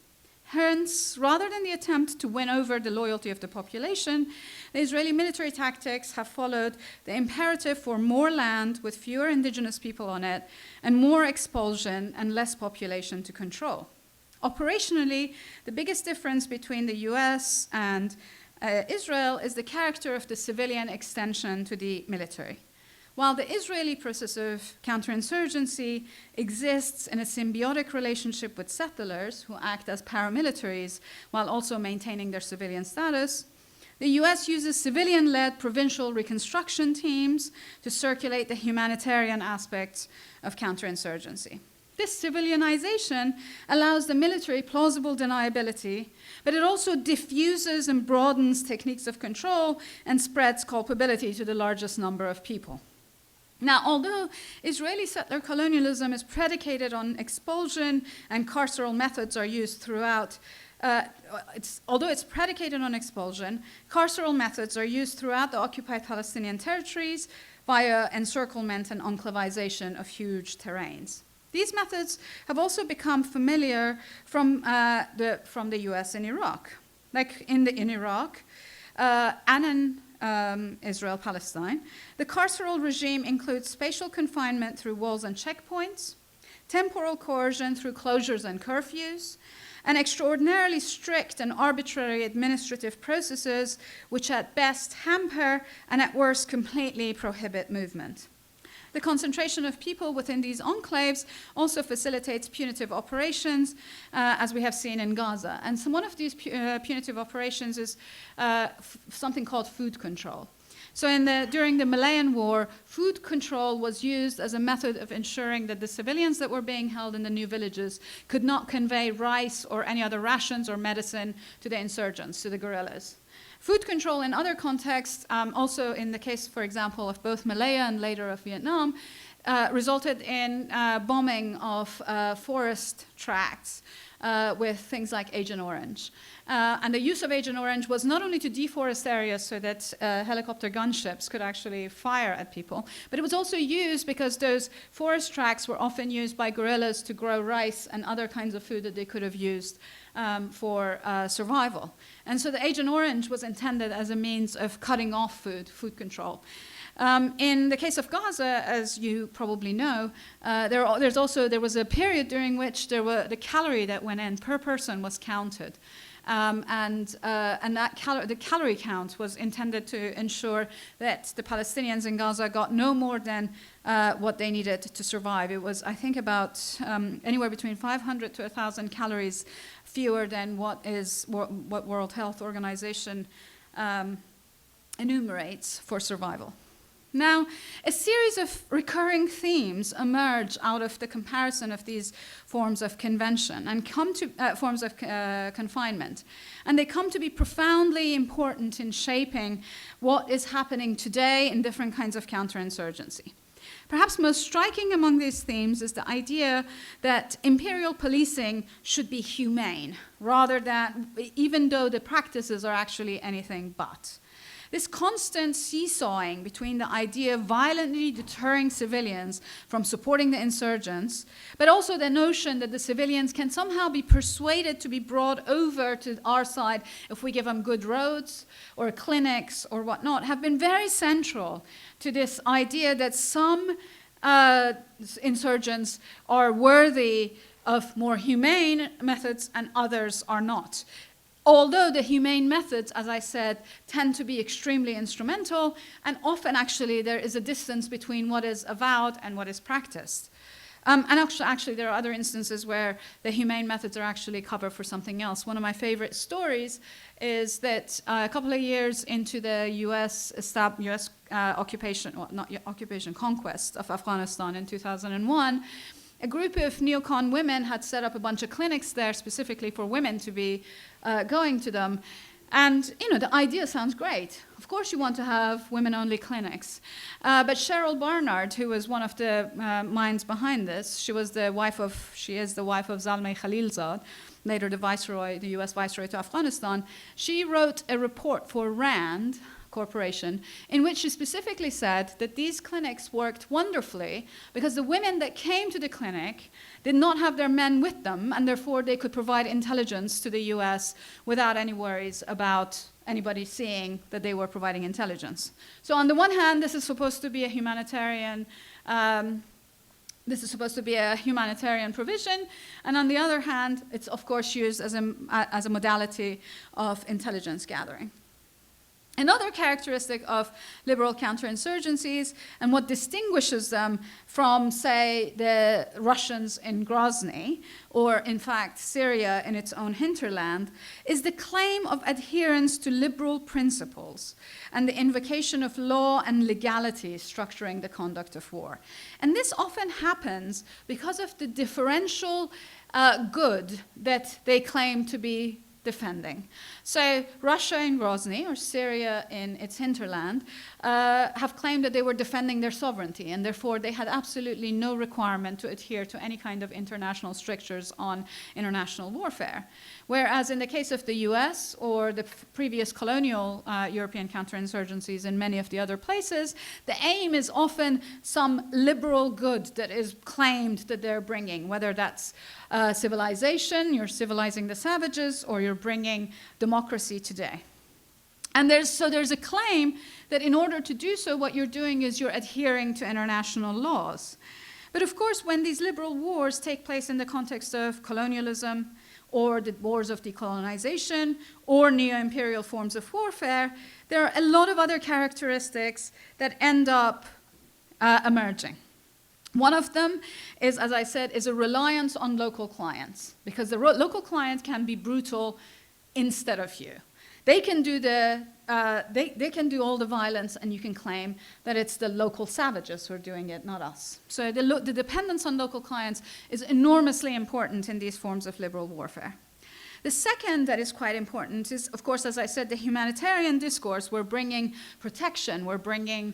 Hence, rather than the attempt to win over the loyalty of the population, the Israeli military tactics have followed the imperative for more land with fewer indigenous people on it and more expulsion and less population to control. Operationally, the biggest difference between the US and Israel is the character of the civilian extension to the military. While the Israeli process of counterinsurgency exists in a symbiotic relationship with settlers who act as paramilitaries while also maintaining their civilian status, the US uses civilian-led provincial reconstruction teams to circulate the humanitarian aspects of counterinsurgency. This civilianization allows the military plausible deniability, but it also diffuses and broadens techniques of control and spreads culpability to the largest number of people. Now, although Israeli settler colonialism is predicated on expulsion and carceral methods are used throughout, although it's predicated on expulsion, carceral methods are used throughout the occupied Palestinian territories via encirclement and enclavization of huge terrains. These methods have also become familiar from the US in Iraq. Like in Iraq and in Israel, Palestine, the carceral regime includes spatial confinement through walls and checkpoints, temporal coercion through closures and curfews, and extraordinarily strict and arbitrary administrative processes which at best hamper and at worst completely prohibit movement. The concentration of people within these enclaves also facilitates punitive operations, as we have seen in Gaza. And so one of these punitive operations is something called food control. So during the Malayan War, food control was used as a method of ensuring that the civilians that were being held in the new villages could not convey rice or any other rations or medicine to the insurgents, to the guerrillas. Food control in other contexts, also in the case, for example, of both Malaya and later of Vietnam, resulted in bombing of forest tracts with things like Agent Orange. And the use of Agent Orange was not only to deforest areas so that helicopter gunships could actually fire at people, but it was also used because those forest tracts were often used by guerrillas to grow rice and other kinds of food that they could have used for survival. And so the Agent Orange was intended as a means of cutting off food control. In the case of Gaza, as you probably know, there was a period during which the calorie that went in per person was counted. And the calorie count was intended to ensure that the Palestinians in Gaza got no more than what they needed to survive. It was, I think, about anywhere between 500 to 1,000 calories fewer than what World Health Organization enumerates for survival. Now, a series of recurring themes emerge out of the comparison of these forms of convention and forms of confinement. And they come to be profoundly important in shaping what is happening today in different kinds of counterinsurgency. Perhaps most striking among these themes is the idea that imperial policing should be humane, rather than, even though the practices are actually anything but. This constant seesawing between the idea of violently deterring civilians from supporting the insurgents, but also the notion that the civilians can somehow be persuaded to be brought over to our side if we give them good roads or clinics or whatnot, have been very central to this idea that some insurgents are worthy of more humane methods and others are not. Although the humane methods, as I said, tend to be extremely instrumental, and often actually there is a distance between what is avowed and what is practiced. And actually there are other instances where the humane methods are actually cover for something else. One of my favorite stories is that a couple of years into the US occupation, well, not occupation, conquest of Afghanistan in 2001, a group of neocon women had set up a bunch of clinics there specifically for women to be going to them. And, the idea sounds great. Of course you want to have women-only clinics. But Cheryl Barnard, who was one of the minds behind this, she is the wife of Laleh Khalili, later the US Viceroy to Afghanistan. She wrote a report for RAND Corporation in which she specifically said that these clinics worked wonderfully because the women that came to the clinic did not have their men with them, and therefore they could provide intelligence to the US without any worries about anybody seeing that they were providing intelligence. So on the one hand, this is supposed to be a humanitarian provision, and on the other hand, it's of course used as a modality of intelligence gathering. Another characteristic of liberal counterinsurgencies and what distinguishes them from, say, the Russians in Grozny, or in fact Syria in its own hinterland, is the claim of adherence to liberal principles and the invocation of law and legality structuring the conduct of war. And this often happens because of the differential good that they claim to be defending. So Russia in Grozny, or Syria in its hinterland, have claimed that they were defending their sovereignty, and therefore they had absolutely no requirement to adhere to any kind of international strictures on international warfare. Whereas in the case of the US or the previous colonial European counterinsurgencies in many of the other places, the aim is often some liberal good that is claimed that they're bringing, whether that's civilization, you're civilizing the savages, or you're bringing democracy today. And there's a claim that in order to do so, what you're doing is you're adhering to international laws. But of course, when these liberal wars take place in the context of colonialism, or the wars of decolonization, or neo-imperial forms of warfare, there are a lot of other characteristics that end up emerging. One of them is, as I said, is a reliance on local clients, because the local client can be brutal instead of you. They can do they can do all the violence, and you can claim that it's the local savages who are doing it, not us. So the dependence on local clients is enormously important in these forms of liberal warfare. The second that is quite important is, of course, as I said, the humanitarian discourse. We're bringing protection. We're trying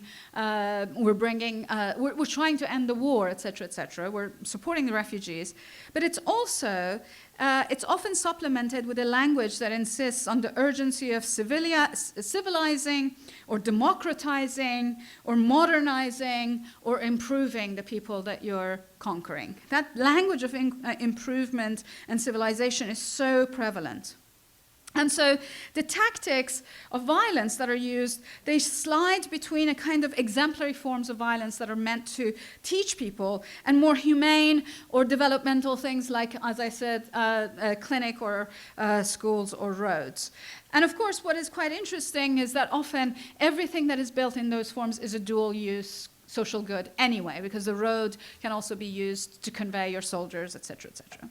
to end the war, et cetera. We're supporting the refugees. But it's also, it's often supplemented with a language that insists on the urgency of civilizing or democratizing or modernizing or improving the people that you're conquering. That language of improvement and civilization is so prevalent. And so the tactics of violence that are used, they slide between a kind of exemplary forms of violence that are meant to teach people and more humane or developmental things like, as I said, a clinic or schools or roads. And of course, what is quite interesting is that often everything that is built in those forms is a dual-use social good anyway, because the road can also be used to convey your soldiers, et cetera, et cetera.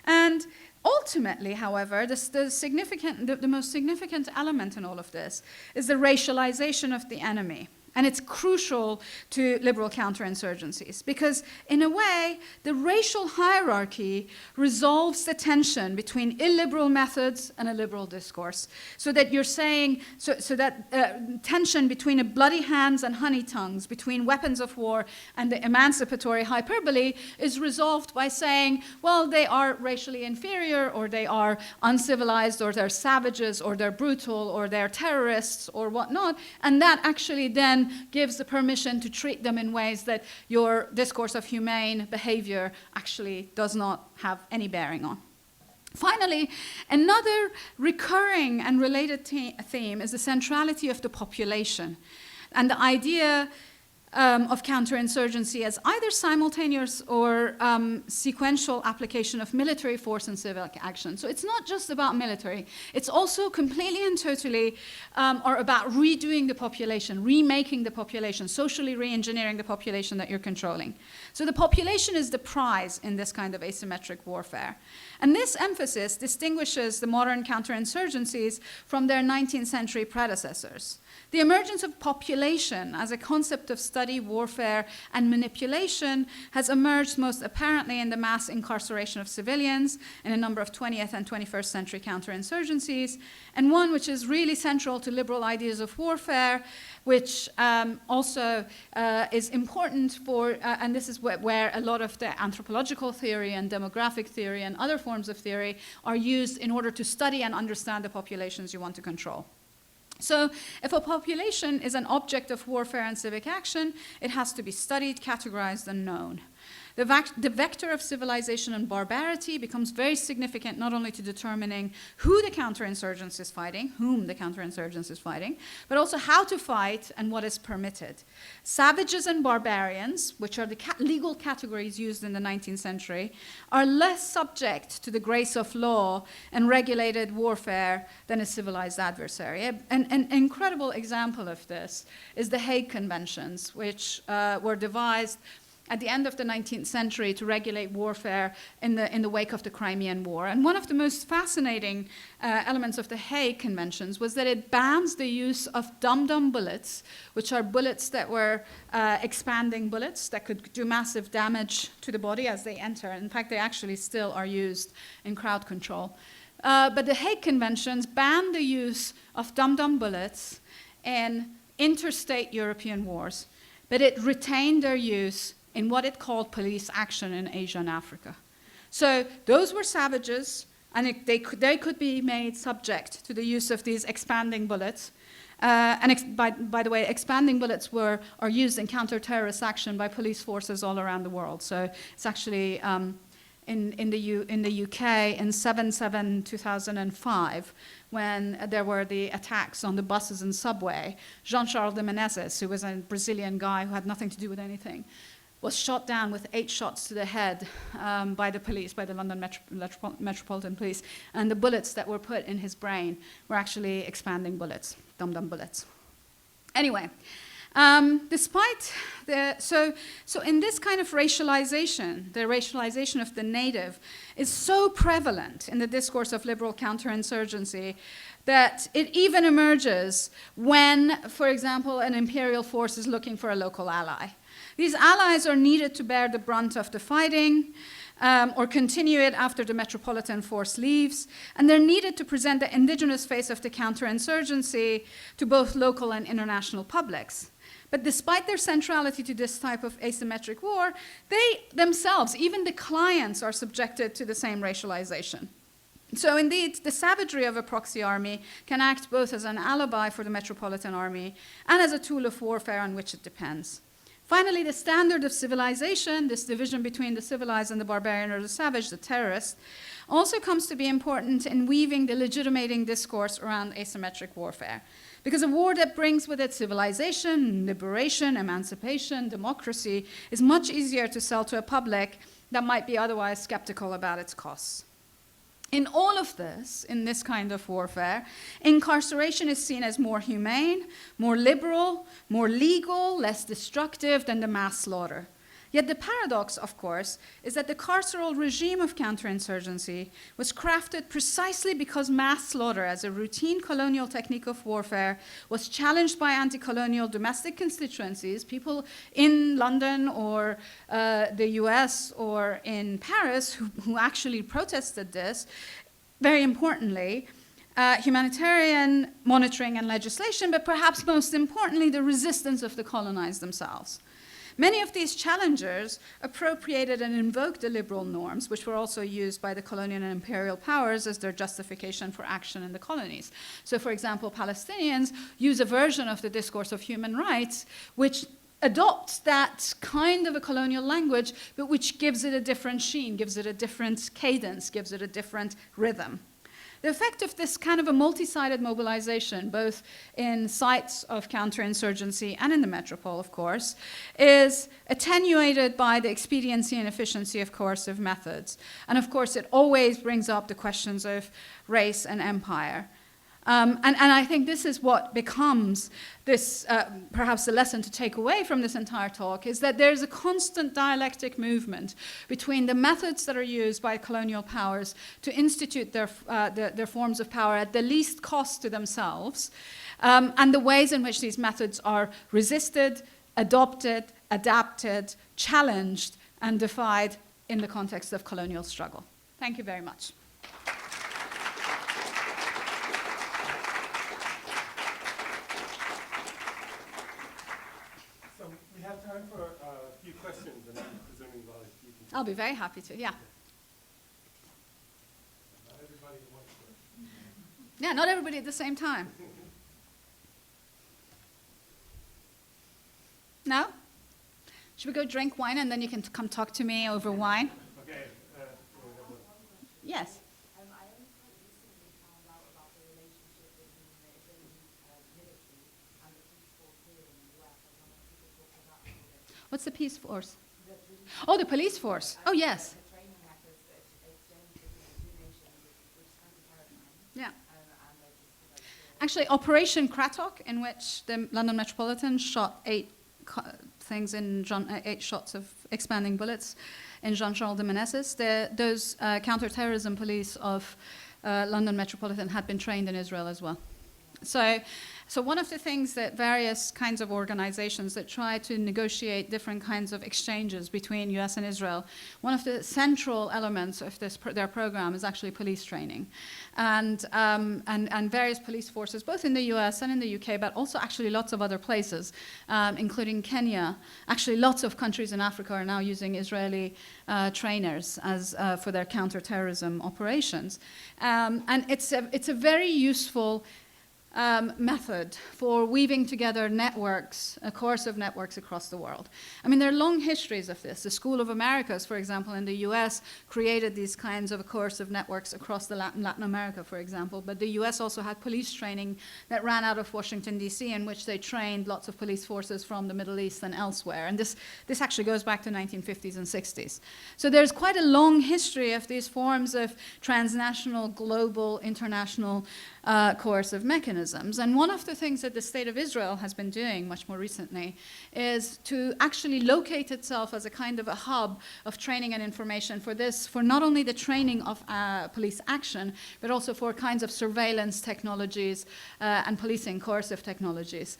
And ultimately, however, the most significant element in all of this is the racialization of the enemy. And it's crucial to liberal counterinsurgencies because, in a way, the racial hierarchy resolves the tension between illiberal methods and a liberal discourse. So that you're saying, so that tension between a bloody hands and honey tongues, between weapons of war and the emancipatory hyperbole is resolved by saying, well, they are racially inferior, or they are uncivilized, or they're savages, or they're brutal, or they're terrorists, or whatnot. And that actually then gives the permission to treat them in ways that your discourse of humane behavior actually does not have any bearing on. Finally, another recurring and related theme is the centrality of the population and the idea of counterinsurgency as either simultaneous or sequential application of military force and civil action. So it's not just about military. It's also completely and totally or about redoing the population, remaking the population, socially re-engineering the population that you're controlling. So the population is the prize in this kind of asymmetric warfare. And this emphasis distinguishes the modern counterinsurgencies from their 19th century predecessors. The emergence of population as a concept of study, warfare, and manipulation has emerged most apparently in the mass incarceration of civilians in a number of 20th and 21st century counterinsurgencies, and one which is really central to liberal ideas of warfare, which also is important for, and this is where a lot of the anthropological theory and demographic theory and other forms of theory are used in order to study and understand the populations you want to control. So if a population is an object of warfare and civic action, it has to be studied, categorized, and known. The vector of civilization and barbarity becomes very significant not only to determining who the counterinsurgency is fighting, whom the counterinsurgency is fighting, but also how to fight and what is permitted. Savages and barbarians, which are the legal categories used in the 19th century, are less subject to the grace of law and regulated warfare than a civilized adversary. An incredible example of this is the Hague Conventions, which were devised at the end of the 19th century to regulate warfare in the wake of the Crimean War. And one of the most fascinating elements of the Hague Conventions was that it bans the use of dum-dum bullets, which are bullets that were expanding bullets that could do massive damage to the body as they enter. In fact, they actually still are used in crowd control. But the Hague Conventions banned the use of dum-dum bullets in interstate European wars, but it retained their use in what it called police action in Asia and Africa. So those were savages, and they could be made subject to the use of these expanding bullets. By the way, expanding bullets are used in counter-terrorist action by police forces all around the world. So it's actually in the UK in 7/7/2005, when there were the attacks on the buses and subway, Jean-Charles de Menezes, who was a Brazilian guy who had nothing to do with anything, was shot down with 8 shots to the head by the police, by the London Metropolitan Police. And the bullets that were put in his brain were actually expanding bullets, dum-dum bullets. Anyway, so in this kind of racialization, the racialization of the native is so prevalent in the discourse of liberal counterinsurgency that it even emerges when, for example, an imperial force is looking for a local ally. These allies are needed to bear the brunt of the fighting or continue it after the metropolitan force leaves, and they're needed to present the indigenous face of the counterinsurgency to both local and international publics. But despite their centrality to this type of asymmetric war, they themselves, even the clients, are subjected to the same racialization. So indeed, the savagery of a proxy army can act both as an alibi for the metropolitan army and as a tool of warfare on which it depends. Finally, the standard of civilization, this division between the civilized and the barbarian or the savage, the terrorist, also comes to be important in weaving the legitimating discourse around asymmetric warfare. Because a war that brings with it civilization, liberation, emancipation, democracy is much easier to sell to a public that might be otherwise skeptical about its costs. In all of this, in this kind of warfare, incarceration is seen as more humane, more liberal, more legal, less destructive than the mass slaughter. Yet the paradox, of course, is that the carceral regime of counterinsurgency was crafted precisely because mass slaughter as a routine colonial technique of warfare was challenged by anti-colonial domestic constituencies, people in London or the US or in Paris who actually protested this. Very importantly, humanitarian monitoring and legislation, but perhaps most importantly, the resistance of the colonized themselves. Many of these challengers appropriated and invoked the liberal norms, which were also used by the colonial and imperial powers as their justification for action in the colonies. So, for example, Palestinians use a version of the discourse of human rights, which adopts that kind of a colonial language, but which gives it a different sheen, gives it a different cadence, gives it a different rhythm. The effect of this kind of a multi-sided mobilization, both in sites of counterinsurgency and in the metropole, of course, is attenuated by the expediency and efficiency of coercive methods. And of course, it always brings up the questions of race and empire. And I think this is what becomes this, perhaps the lesson to take away from this entire talk, is that there's a constant dialectic movement between the methods that are used by colonial powers to institute their forms of power at the least cost to themselves, and the ways in which these methods are resisted, adopted, adapted, challenged, and defied in the context of colonial struggle. Thank you very much. Time for a few questions, and I'm presuming you can. I'll be very happy to, yeah. Not everybody wants to. Yeah, not everybody at the same time. No? Should we go drink wine and then you can come talk to me over wine? Okay. Yes. I only quite recently found out about the relationship between the Israeli military and the police force here in the US. I don't know if you could talk about that a little bit. What's the peace force? The police Oh, the police force. Oh, yes. the training methods that exchange between the two nations, which is anti-terrorism. Yeah. And they just Actually, Operation Cratok, in which the London Metropolitan shot 8 shots of expanding bullets in Jean-Charles de Menezes. Those counterterrorism police of London Metropolitan had been trained in Israel as well. So one of the things that various kinds of organizations that try to negotiate different kinds of exchanges between US and Israel, one of the central elements of their program is actually police training. And various police forces, both in the US and in the UK, but also actually lots of other places, including Kenya. Actually, lots of countries in Africa are now using Israeli trainers as for their counterterrorism operations. And it's a very useful method for weaving together networks, a coercive networks across the world. I mean, there are long histories of this. The School of Americas, for example, in the US, created these kinds of coercive networks across Latin America, for example. But the US also had police training that ran out of Washington, D.C., in which they trained lots of police forces from the Middle East and elsewhere. And this actually goes back to 1950s and 60s. So there's quite a long history of these forms of transnational, global, international coercive mechanisms. And one of the things that the State of Israel has been doing much more recently is to actually locate itself as a kind of a hub of training and information for not only the training of police action, but also for kinds of surveillance technologies and policing coercive technologies.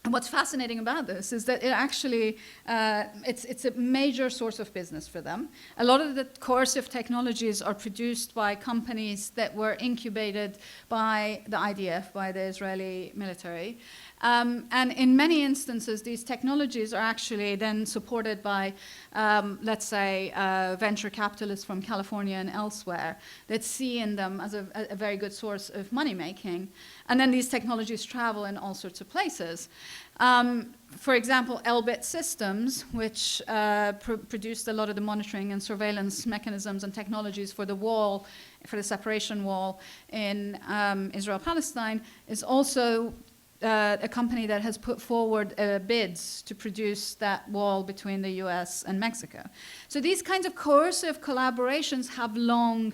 And what's fascinating about this is that it actually, it's a major source of business for them. A lot of the coercive technologies are produced by companies that were incubated by the IDF, by the Israeli military. And in many instances, these technologies are actually then supported by, let's say, venture capitalists from California and elsewhere that see in them as a very good source of money making. And then these technologies travel in all sorts of places. For example, Elbit Systems, which produced a lot of the monitoring and surveillance mechanisms and technologies for the wall, for the separation wall in Israel-Palestine, is also a company that has put forward bids to produce that wall between the US and Mexico. So these kinds of coercive collaborations have long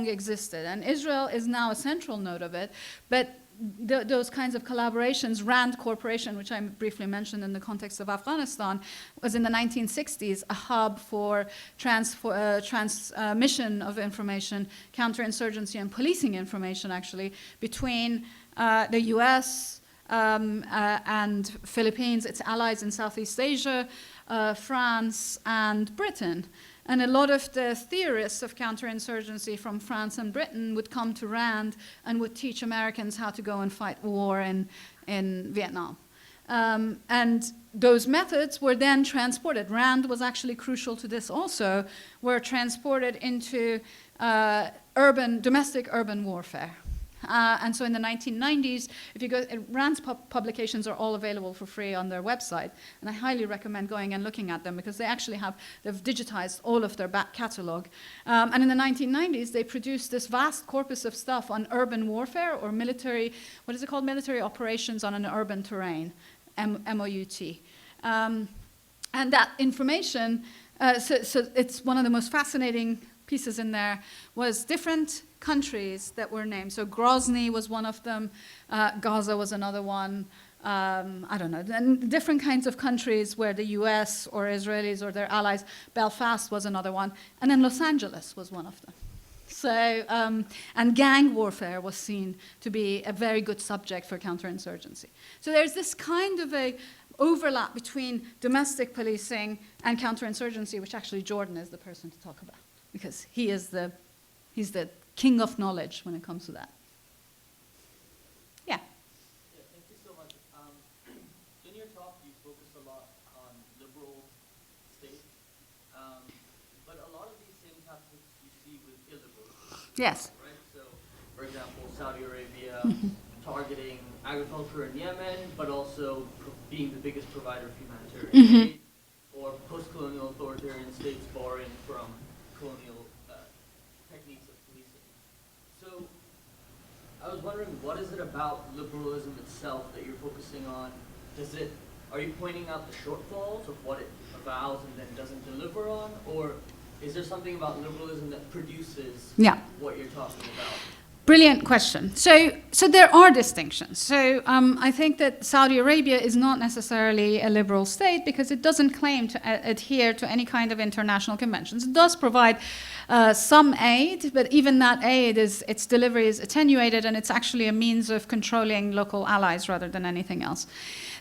existed, and Israel is now a central node of it, but those kinds of collaborations, Rand Corporation, which I briefly mentioned in the context of Afghanistan, was in the 1960s a hub for transmission of information, counterinsurgency and policing information, actually, between the US and Philippines, its allies in Southeast Asia, France, and Britain. And a lot of the theorists of counterinsurgency from France and Britain would come to Rand and would teach Americans how to go and fight war in Vietnam. And those methods were then transported. Rand was actually crucial to this also, were transported into domestic urban warfare. And so in the 1990s, if you go, Rand's publications are all available for free on their website, and I highly recommend going and looking at them because they've digitized all of their back catalog. And in the 1990s, they produced this vast corpus of stuff on urban warfare or military, what is it called? Military operations on an urban terrain, MOUT. And that information, so it's one of the most fascinating pieces in there, was different countries that were named. So Grozny was one of them, Gaza was another one, I don't know, and different kinds of countries where the US or Israelis or their allies, Belfast was another one, and then Los Angeles was one of them. So, and gang warfare was seen to be a very good subject for counterinsurgency. So there's this kind of a overlap between domestic policing and counterinsurgency, which actually Jordan is the person to talk about, because he's the king of knowledge when it comes to that. Yeah. Yeah, thank you so much. In your talk, you focused a lot on liberal states, but a lot of these same tactics you see with illiberal states. Yes. Right? So, for example, Saudi Arabia targeting agriculture in Yemen, but also being the biggest provider of humanitarian aid, or post-colonial authoritarian states borrowing from colonial techniques of policing. So I was wondering, what is it about liberalism itself that you're focusing on? Are you pointing out the shortfalls of what it avows and then doesn't deliver on, or is there something about liberalism that produces what you're talking about? Brilliant question. So there are distinctions. So I think that Saudi Arabia is not necessarily a liberal state because it doesn't claim to adhere to any kind of international conventions. It does provide some aid, but even that aid, its delivery is attenuated, and it's actually a means of controlling local allies rather than anything else.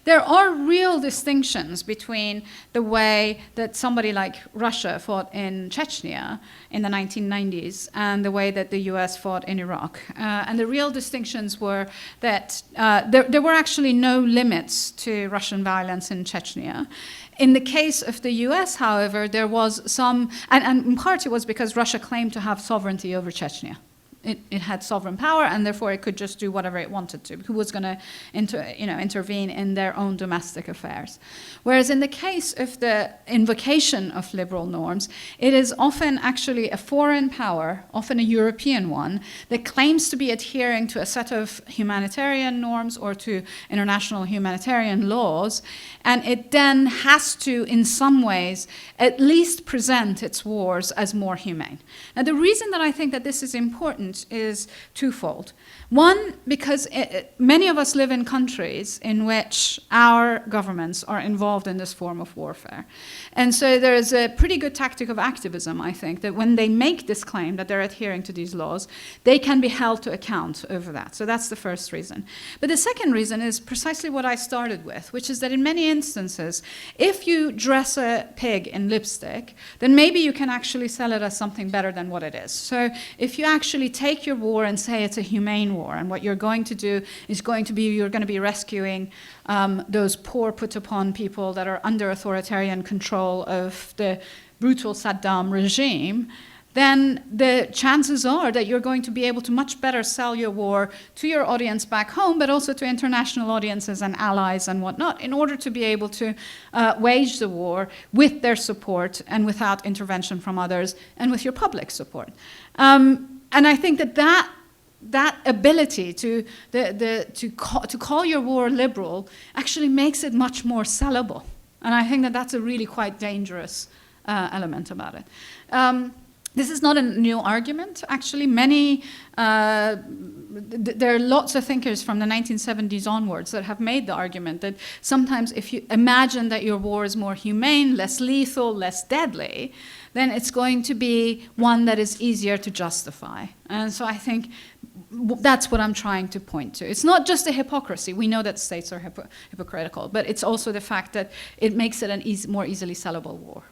There are real distinctions between the way that somebody like Russia fought in Chechnya in the 1990s and the way that the US fought in Iraq. And the real distinctions were that there were actually no limits to Russian violence in Chechnya. In the case of the US, however, there was some, and in part it was because Russia claimed to have sovereignty over Chechnya. It had sovereign power, and therefore it could just do whatever it wanted to. Who was going to intervene in their own domestic affairs? Whereas in the case of the invocation of liberal norms, it is often actually a foreign power, often a European one, that claims to be adhering to a set of humanitarian norms or to international humanitarian laws, and it then has to, in some ways, at least present its wars as more humane. Now, the reason that I think that this is important is twofold. One, because many of us live in countries in which our governments are involved in this form of warfare. And so there is a pretty good tactic of activism, I think, that when they make this claim that they're adhering to these laws, they can be held to account over that. So that's the first reason. But the second reason is precisely what I started with, which is that in many instances, if you dress a pig in lipstick, then maybe you can actually sell it as something better than what it is. So if you actually take your war and say it's a humane war, and what you're going to do is you're going to be rescuing those poor put upon people that are under authoritarian control of the brutal Saddam regime, then the chances are that you're going to be able to much better sell your war to your audience back home, but also to international audiences and allies and whatnot, in order to be able to wage the war with their support and without intervention from others and with your public support. And I think that ability to call your war liberal actually makes it much more sellable. And I think that that's a really quite dangerous element about it. This is not a new argument, actually. There are lots of thinkers from the 1970s onwards that have made the argument that sometimes if you imagine that your war is more humane, less lethal, less deadly, then it's going to be one that is easier to justify. And so I think that's what I'm trying to point to. It's not just a hypocrisy. We know that states are hypocritical, but it's also the fact that it makes it an more easily sellable war.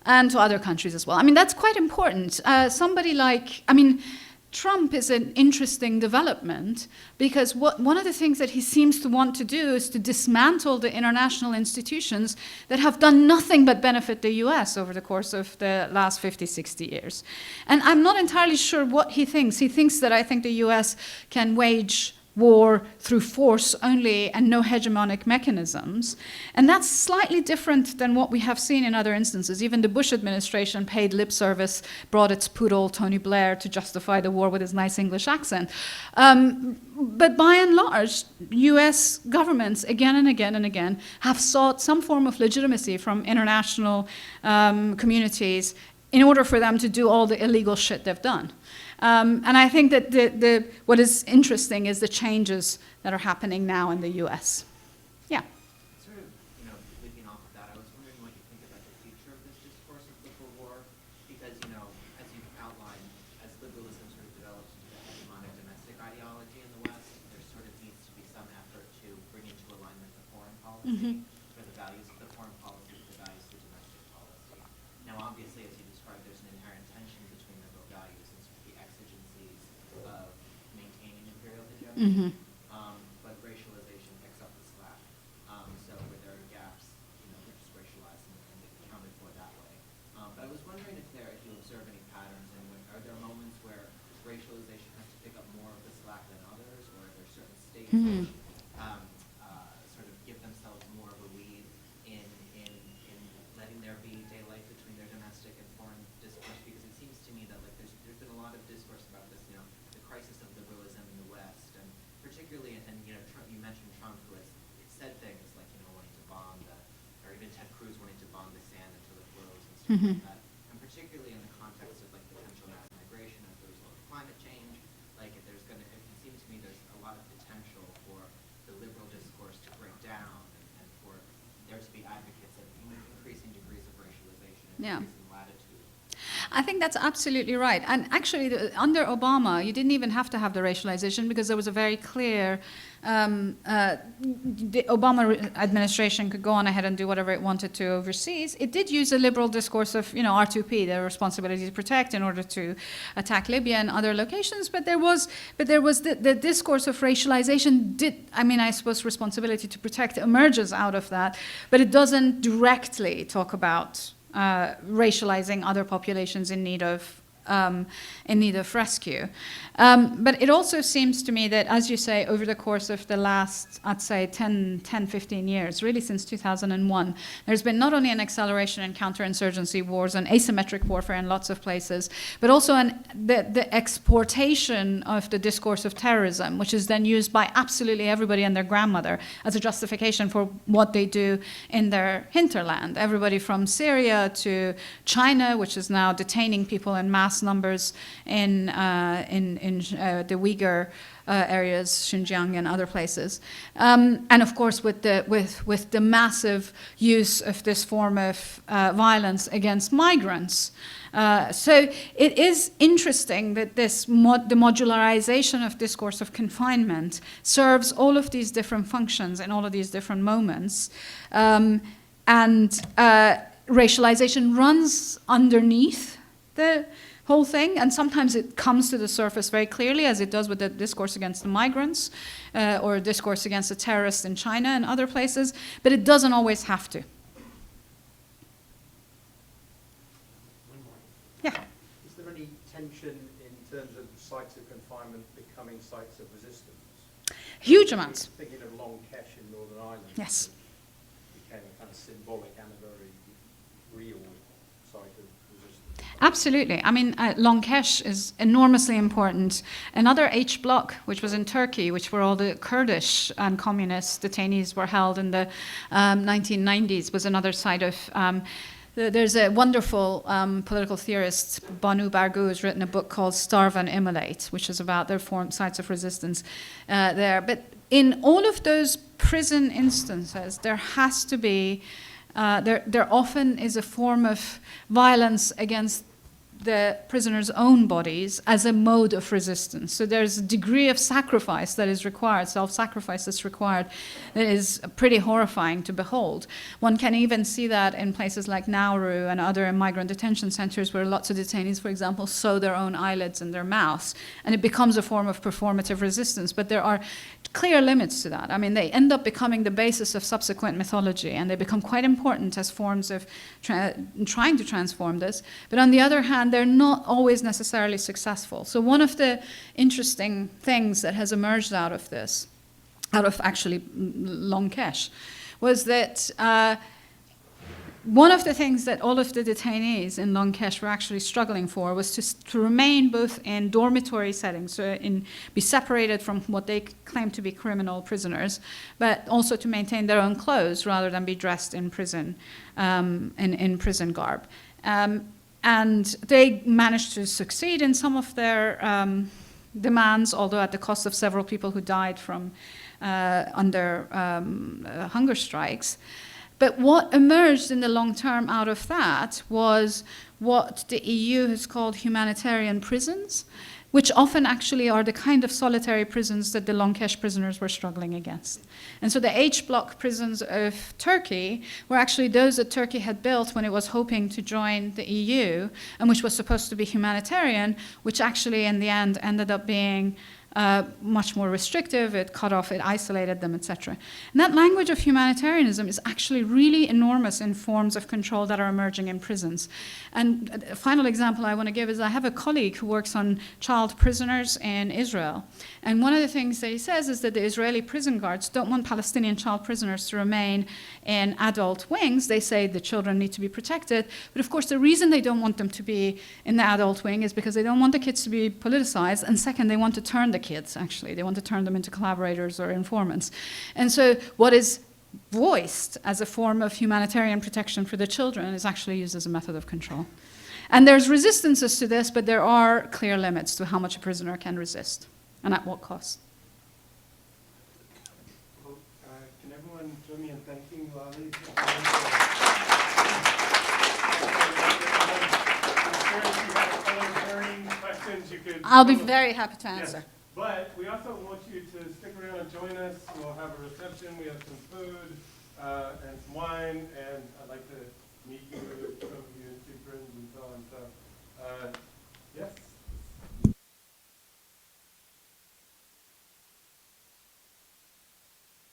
And to other countries as well. I mean, that's quite important. Trump is an interesting development because one of the things that he seems to want to do is to dismantle the international institutions that have done nothing but benefit the US over the course of the last 50, 60 years. And I'm not entirely sure what he thinks. He thinks that I think the US can wage war through force only and no hegemonic mechanisms. And that's slightly different than what we have seen in other instances. Even the Bush administration paid lip service, brought its poodle, Tony Blair, to justify the war with his nice English accent. But by and large, US governments, again and again and again, have sought some form of legitimacy from international communities in order for them to do all the illegal shit they've done. And I think that what is interesting is the changes that are happening now in the US. Yeah. Sort of, leaping off of that, I was wondering what you think about the future of this discourse of liberal war, because, as you've outlined, as liberalism sort of develops into the hegemonic domestic ideology in the West, there sort of needs to be some effort to bring into alignment the foreign policy, or the values of the foreign policy with the values of the domestic policy. Now, obviously, as you described, there's an inherent tension between liberal values and sort of the exigencies of maintaining imperial hegemony. But racialization picks up the slack. So where there are gaps, they're just racialized and accounted for that way. But I was wondering if you observe any patterns, and are there moments where racialization has to pick up more of the slack than others, or are there certain like that. And particularly in the context of like potential mass migration as a result of climate change, like if there's going to, it seems to me there's a lot of potential for the liberal discourse to break down and for there to be advocates of increasing degrees of racialization and Yeah. increasing latitude. I think that's absolutely right. And actually, under Obama, you didn't even have to have the racialization because there was a very clear, the Obama administration could go on ahead and do whatever it wanted to overseas. It did use a liberal discourse of, R2P, the responsibility to protect in order to attack Libya and other locations. But there was the discourse of racialization I suppose responsibility to protect emerges out of that, but it doesn't directly talk about racializing other populations in need of rescue. But it also seems to me that, as you say, over the course of the last, I'd say, 10, 15 years, really since 2001, there's been not only an acceleration in counterinsurgency wars and asymmetric warfare in lots of places, but also the exportation of the discourse of terrorism, which is then used by absolutely everybody and their grandmother as a justification for what they do in their hinterland. Everybody from Syria to China, which is now detaining people in mass numbers in the Uyghur areas, Xinjiang and other places, and of course with the massive use of this form of violence against migrants. So it is interesting that the modularization of discourse of confinement serves all of these different functions in all of these different moments, and racialization runs underneath the whole thing, and sometimes it comes to the surface very clearly, as it does with the discourse against the migrants, or discourse against the terrorists in China and other places, but it doesn't always have to. One more. Yeah. Is there any tension in terms of sites of confinement becoming sites of resistance? Huge amounts. Thinking of Long Kesh in Northern Ireland. Yes. Became a kind of symbolic and a very real site of resistance. Absolutely. Long Kesh is enormously important. Another H block, which was in Turkey, which where all the Kurdish and communist detainees were held in the 1990s, was another site of... There's a wonderful political theorist, Banu Bargu, who's written a book called Starve and Immolate, which is about their sites of resistance there. But in all of those prison instances, there has to be... There often is a form of violence against the prisoners' own bodies as a mode of resistance. So there's a degree of sacrifice that is required, self-sacrifice that's required, that is pretty horrifying to behold. One can even see that in places like Nauru and other migrant detention centers where lots of detainees, for example, sew their own eyelids in their mouths, and it becomes a form of performative resistance. But there are clear limits to that. They end up becoming the basis of subsequent mythology, and they become quite important as forms of trying to transform this. But on the other hand, they're not always necessarily successful. So one of the interesting things that has emerged out of this, out of actually Long Kesh, was that one of the things that all of the detainees in Long Kesh were actually struggling for was to remain both in dormitory settings, so be separated from what they claim to be criminal prisoners, but also to maintain their own clothes rather than be dressed in prison, in prison garb. And they managed to succeed in some of their demands, although at the cost of several people who died from under hunger strikes. But what emerged in the long term out of that was what the EU has called humanitarian prisons, which often actually are the kind of solitary prisons that the Long Kesh prisoners were struggling against. And so the H block prisons of Turkey were actually those that Turkey had built when it was hoping to join the EU, and which was supposed to be humanitarian, which actually in the end ended up being much more restrictive. It cut off, it isolated them, etc. And that language of humanitarianism is actually really enormous in forms of control that are emerging in prisons. And a final example I want to give is I have a colleague who works on child prisoners in Israel. And one of the things that he says is that the Israeli prison guards don't want Palestinian child prisoners to remain in adult wings. They say the children need to be protected. But of course, the reason they don't want them to be in the adult wing is because they don't want the kids to be politicized. And second, they want to turn the kids, actually. They want to turn them into collaborators or informants. And so what is voiced as a form of humanitarian protection for the children is actually used as a method of control. And there's resistances to this, but there are clear limits to how much a prisoner can resist and at what cost. Well, can everyone join me in thanking Laleh? Questions you could I'll be very happy to answer. Yes. But we also want you to stick around and join us. We'll have a reception. We have some food and some wine, and I'd like to meet you, some of you, and see friends and so on. So, yes.